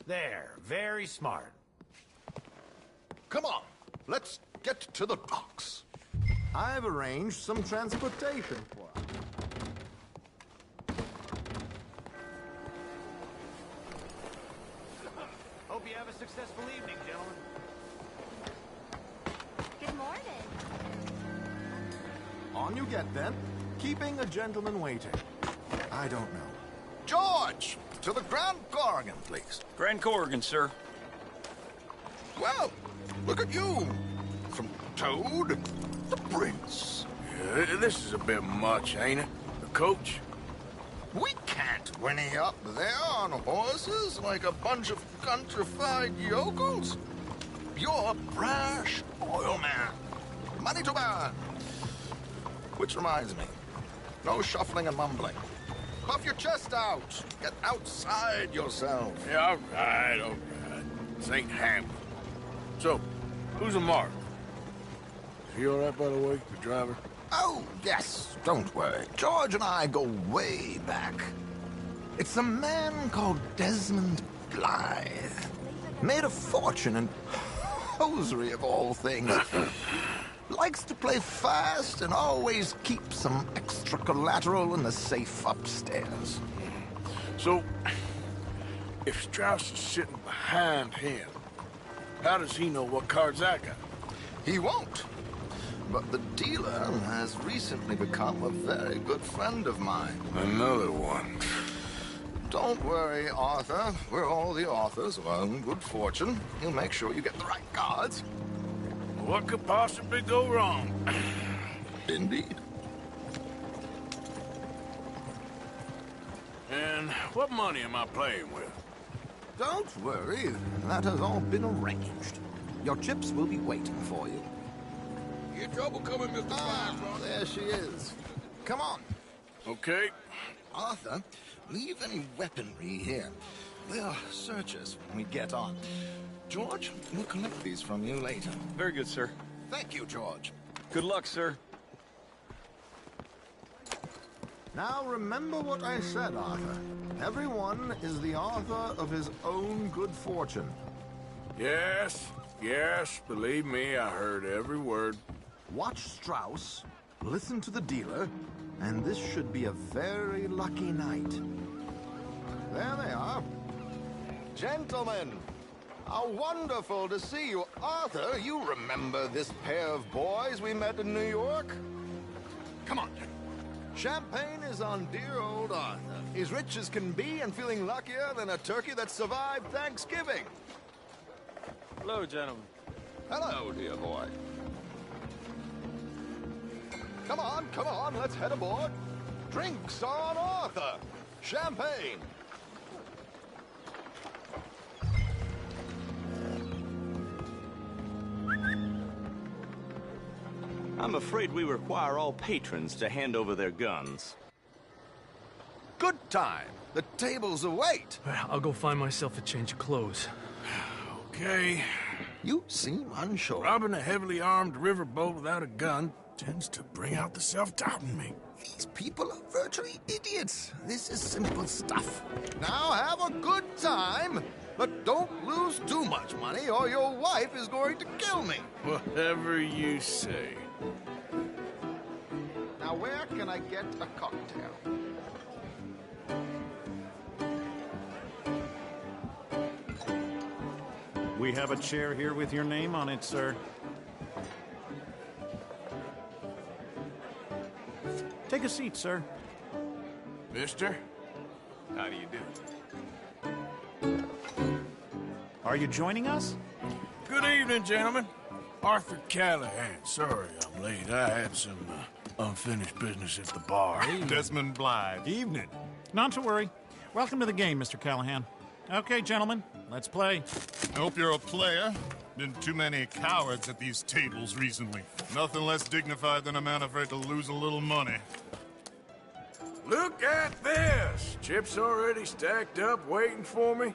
There, very smart. Come on, let's get to the docks. I've arranged some transportation for us. Hope you have a successful evening, gentlemen. Good morning. On you get, then. Keeping a gentleman waiting. I don't know. George! To the Grand Corrigan, please. Grand Corrigan, sir. Well, look at you. From Toad to Prince. Yeah, this is a bit much, ain't it? The coach? We can't whinny up there on horses like a bunch of countrified yokels. You're a brash oil man. money to burn. Which reminds me, no shuffling and mumbling. Puff your chest out. Get outside yourself. Yeah, all right, all right. This ain't Hamlet. So, who's a mark? Is he all right, by the way, the driver? Oh, yes, don't worry. George and I go way back. It's a man called Desmond Blythe. Made a fortune in hosiery of all things. Likes to play fast and always keeps some extra collateral in the safe upstairs. So, if Strauss is sitting behind him, how does he know what cards I got? He won't. But the dealer has recently become a very good friend of mine. Another one. Don't worry, Arthur. We're all the authors of our own good fortune. He'll make sure you get the right cards. What could possibly go wrong? Indeed. And what money am I playing with? Don't worry. That has all been arranged. Your chips will be waiting for you. You in trouble coming, Mr. Fine, there she is. Come on. Okay. Arthur, leave any weaponry here. They'll search us when we get on. George, we'll collect these from you later. Very good, sir. Thank you, George. Good luck, sir. Now remember what I said, Arthur. Everyone is the author of his own good fortune. Yes, yes, believe me, I heard every word. Watch Strauss, listen to the dealer, and this should be a very lucky night. There they are. Gentlemen, how wonderful to see you. Arthur, you remember this pair of boys we met in New York? Come on. Champagne is on dear old Arthur. He's rich as can be and feeling luckier than a turkey that survived Thanksgiving. Hello, gentlemen. Hello, dear boy. Come on, let's head aboard. Drinks on Arthur. Champagne. I'm afraid we require all patrons to hand over their guns. Good time. The tables await. I'll go find myself a change of clothes. Okay. You seem unsure. Robbing a heavily armed riverboat without a gun tends to bring out the self-doubt in me. These people are virtually idiots. This is simple stuff. Now have a good time, but don't lose too much money or your wife is going to kill me. Whatever you say. Now where can I get a cocktail? We have a chair here with your name on it, sir. Take a seat, sir. Mister, How do you do? Are you joining us? good evening, gentlemen. Arthur Callahan. Sorry I'm late. I had some unfinished business at the bar. Desmond Blythe. Evening. Not to worry. Welcome to the game, Mr. Callahan. Okay, gentlemen, let's play. I hope you're a player. Been too many cowards at these tables recently. Nothing less dignified than a man afraid to lose a little money. Look at this! Chips already stacked up, waiting for me.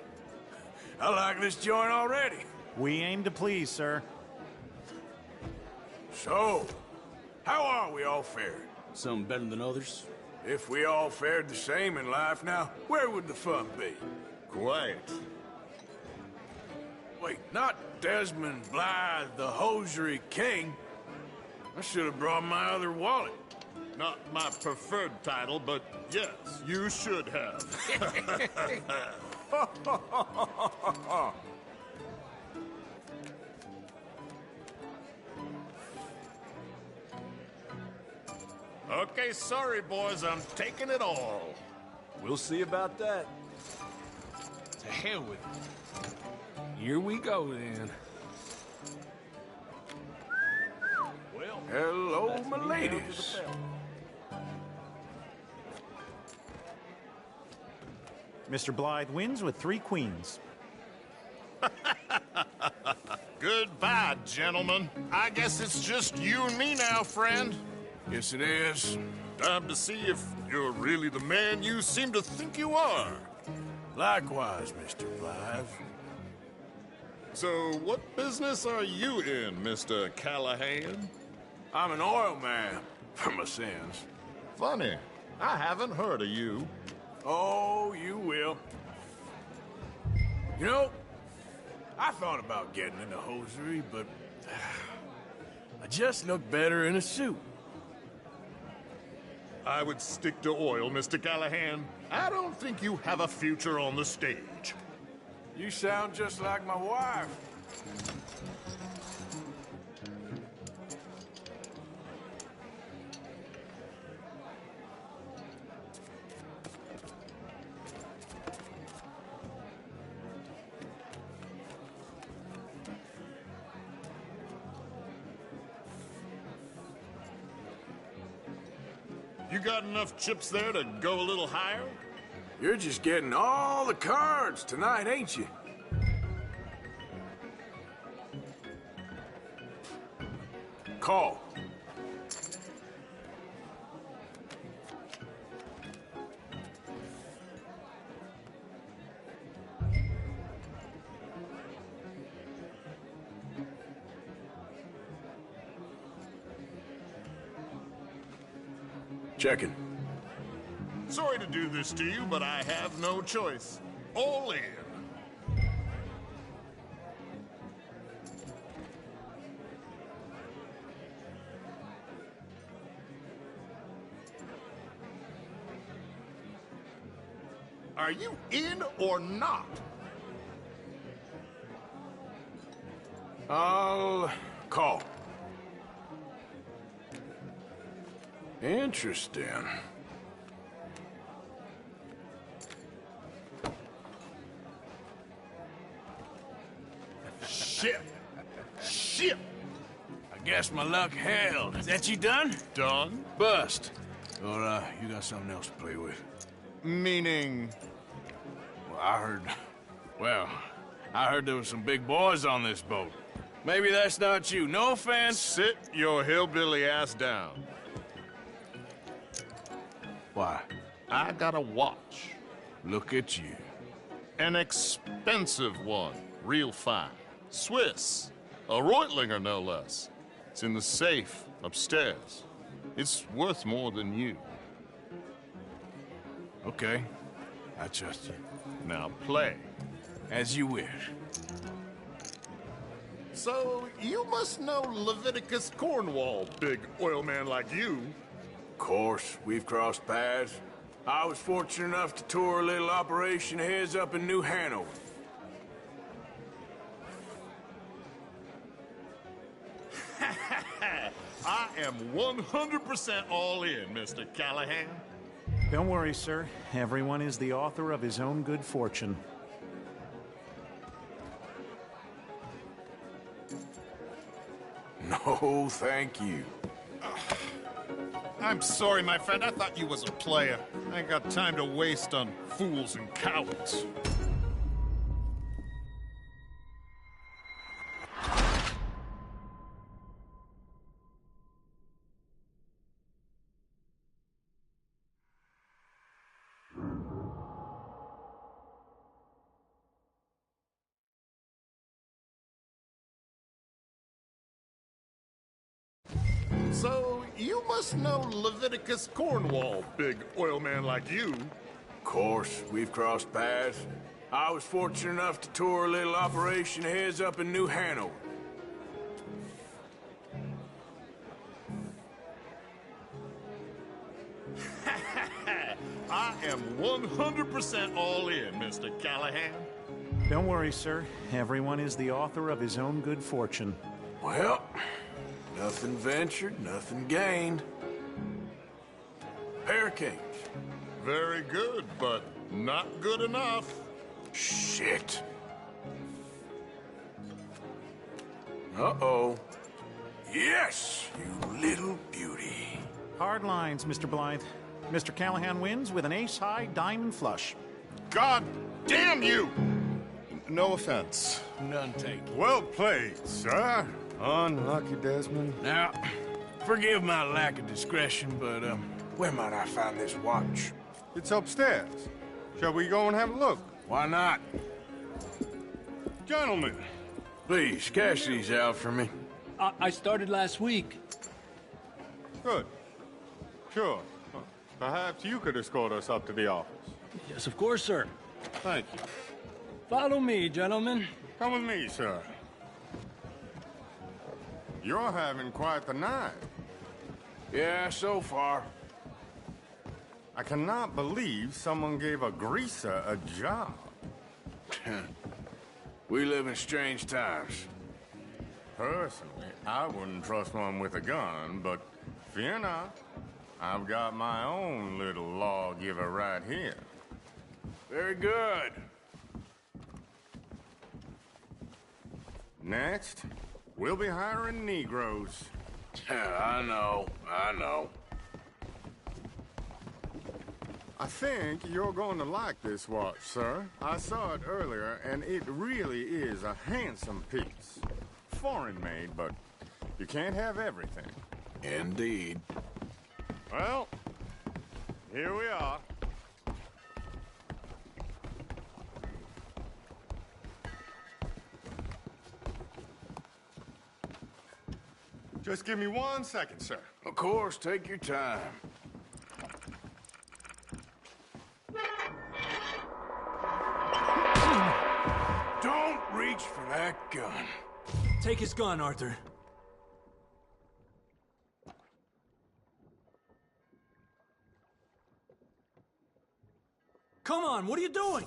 I like this joint already. We aim to please, sir. So, how are we all faring? Some better than others. If we all fared the same in life now, where would the fun be? Quiet. Wait, not Desmond Blythe, the hosiery king. I should have brought my other wallet. Not my preferred title, but yes, you should have. Okay, sorry, boys, I'm taking it all. We'll see about that. To hell with it. Here we go, then. Well, hello, my ladies. Mr. Blythe wins with 3 queens. Goodbye, gentlemen. I guess it's just you and me now, friend. Yes, it is. Time to see if you're really the man you seem to think you are. Likewise, Mr. Blythe. So, what business are you in, Mr. Callahan? I'm an oil man, for my sins. Funny. I haven't heard of you. Oh, you will. You know, I thought about getting into hosiery, but I just look better in a suit. I would stick to oil, Mr. Callahan. I don't think you have a future on the stage. You sound just like my wife. You got enough chips there to go a little higher? You're just getting all the cards tonight, ain't you? Call. Checking. Sorry to do this to you, but I have no choice. All in. Are you in or not? I'll call. Interesting. Shit. Shit. I guess my luck held. Is that you done? Done? Bust. Or, you got something else to play with? Meaning? Well, I heard there was some big boys on this boat. Maybe that's not you. No offense. Sit your hillbilly ass down. Why? I got a watch. Look at you. An expensive one. Real fine. Swiss. A Reutlinger, no less. It's in the safe upstairs. It's worth more than you. Okay. I trust you. Now play. As you wish. So, you must know Leviticus Cornwall, big oil man like you. Of course, we've crossed paths. I was fortunate enough to tour a little operation of his up in New Hanover. I am 100% all in, Mr. Callahan. Don't worry, sir. Everyone is the author of his own good fortune. No, thank you. I'm sorry, my friend. I thought you was a player. I ain't got time to waste on fools and cowards. So, you must know Leviticus Cornwall, big oil man like you. Of course, we've crossed paths. I was fortunate enough to tour a little operation of his up in New Hanover. I am 100% all in, Mr. Callahan. Don't worry, sir. Everyone is the author of his own good fortune. Well, nothing ventured, nothing gained. Pair of kings. Very good, but not good enough. Shit. Uh-oh. Yes, you little beauty. Hard lines, Mr. Blythe. Mr. Callahan wins with an ace-high diamond flush. God damn you! In No offense. None taken. Well played, sir. Unlucky, Desmond. Now, forgive my lack of discretion, but, where might I find this watch? It's upstairs. Shall we go and have a look? Why not? Gentlemen. Please, cash these out for me. I started last week. Good. Sure. Perhaps you could escort us up to the office. Yes, of course, sir. Thank you. Follow me, gentlemen. Come with me, sir. You're having quite the night. Yeah, so far. I cannot believe someone gave a greaser a job. We live in strange times. Personally, I wouldn't trust one with a gun, but fear not. I've got my own little lawgiver right here. Very good. Next, we'll be hiring Negroes. I know. I think you're going to like this watch, sir. I saw it earlier, and it really is a handsome piece. Foreign made, but you can't have everything. Indeed. Well, here we are. Just give me 1 second, sir. Of course, take your time. Don't reach for that gun. Take his gun, Arthur. Come on, what are you doing?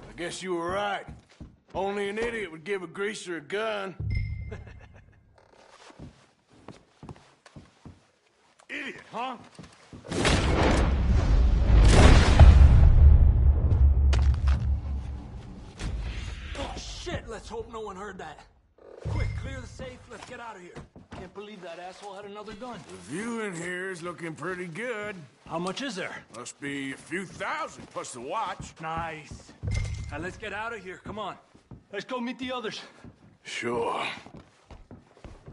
I guess you were right. Only an idiot would give a greaser a gun. Idiot, huh? Oh, shit! Let's hope no one heard that. Quick, clear the safe. Let's get out of here. Can't believe that asshole had another gun. The view in here is looking pretty good. How much is there? Must be a few thousand plus the watch. Nice. Now let's get out of here. Come on. Let's go meet the others. Sure.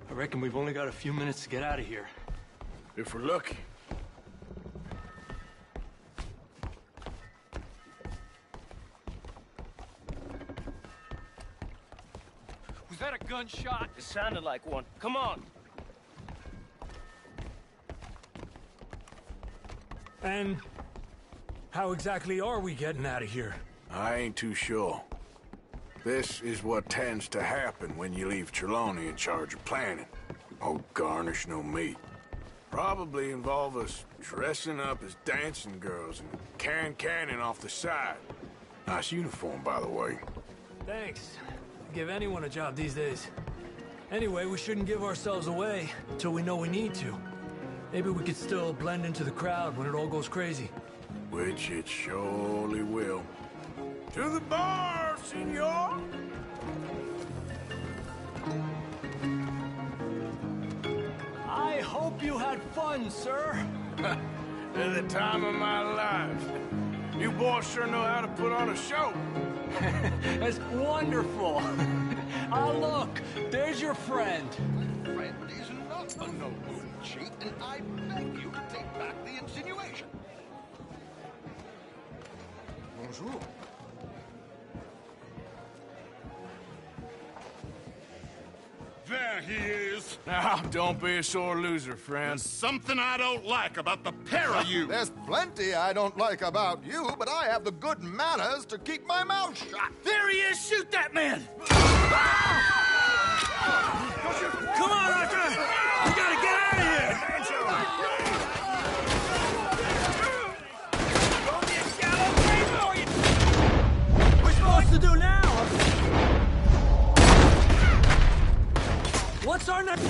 I reckon we've only got a few minutes to get out of here. If we're lucky. Was that a gunshot? It sounded like one. Come on. And how exactly are we getting out of here? I ain't too sure. This is what tends to happen when you leave Trelawney in charge of planning. Oh, garnish no meat. Probably involve us dressing up as dancing girls and carrying cannon off the side. Nice uniform, by the way. Thanks. Give anyone a job these days. Anyway, we shouldn't give ourselves away until we know we need to. Maybe we could still blend into the crowd when it all goes crazy. Which it surely will. To the bar, senor! I hope you had fun, sir. At the time of my life. You boys sure know how to put on a show. That's wonderful. Ah, look, there's your friend. Friend is not a noble cheat, and I beg you to take back the insinuation. Bonjour. There he is. Now, don't be a sore loser, friend. There's something I don't like about the pair of you. There's plenty I don't like about you, but I have the good manners to keep my mouth shut. There he is! Shoot that man! Come on, Arthur! We gotta get out of here! What are we supposed to do now? What's our next?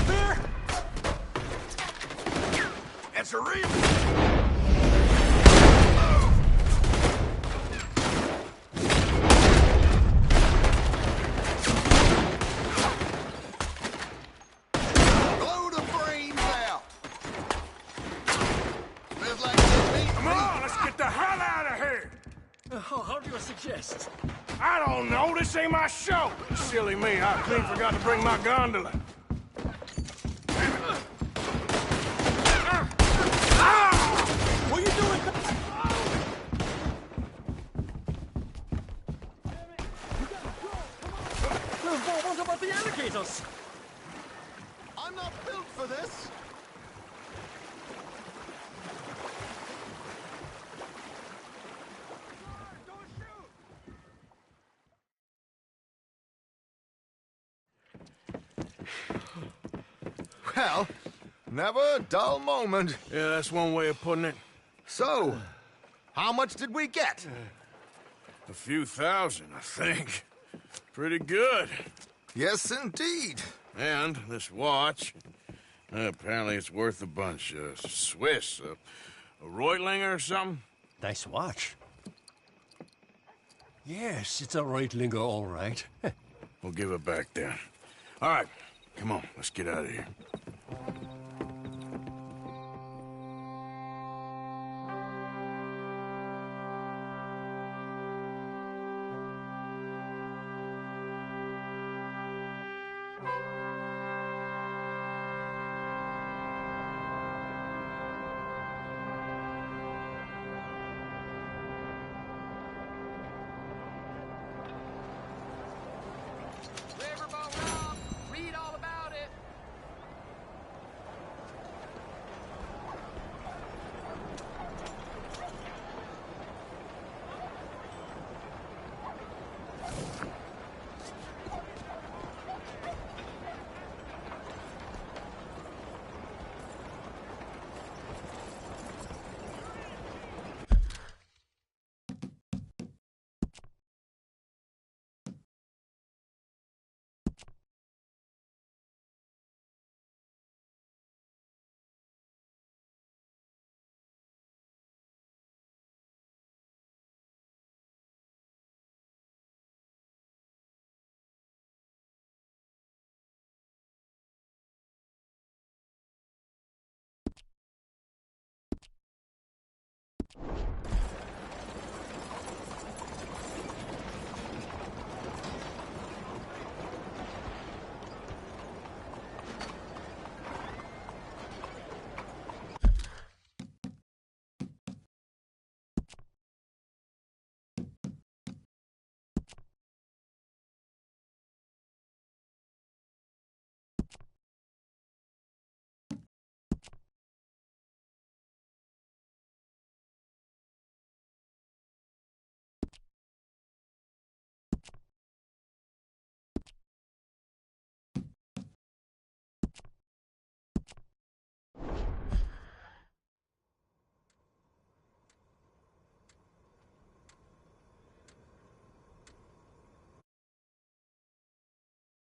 Beer? That's a real... How do you suggest? I don't know. This ain't my show. Silly me. I clean forgot to bring my gondola. What are you doing? What about the alligators? I'm not built for this. Well, never a dull moment. Yeah, that's one way of putting it. So, how much did we get? A few thousand, I think. Pretty good. Yes, indeed. And this watch, apparently it's worth a bunch. Swiss, a Reutlinger or something? Nice watch. Yes, it's a Reutlinger, all right. We'll give it back then. All right, come on, let's get out of here.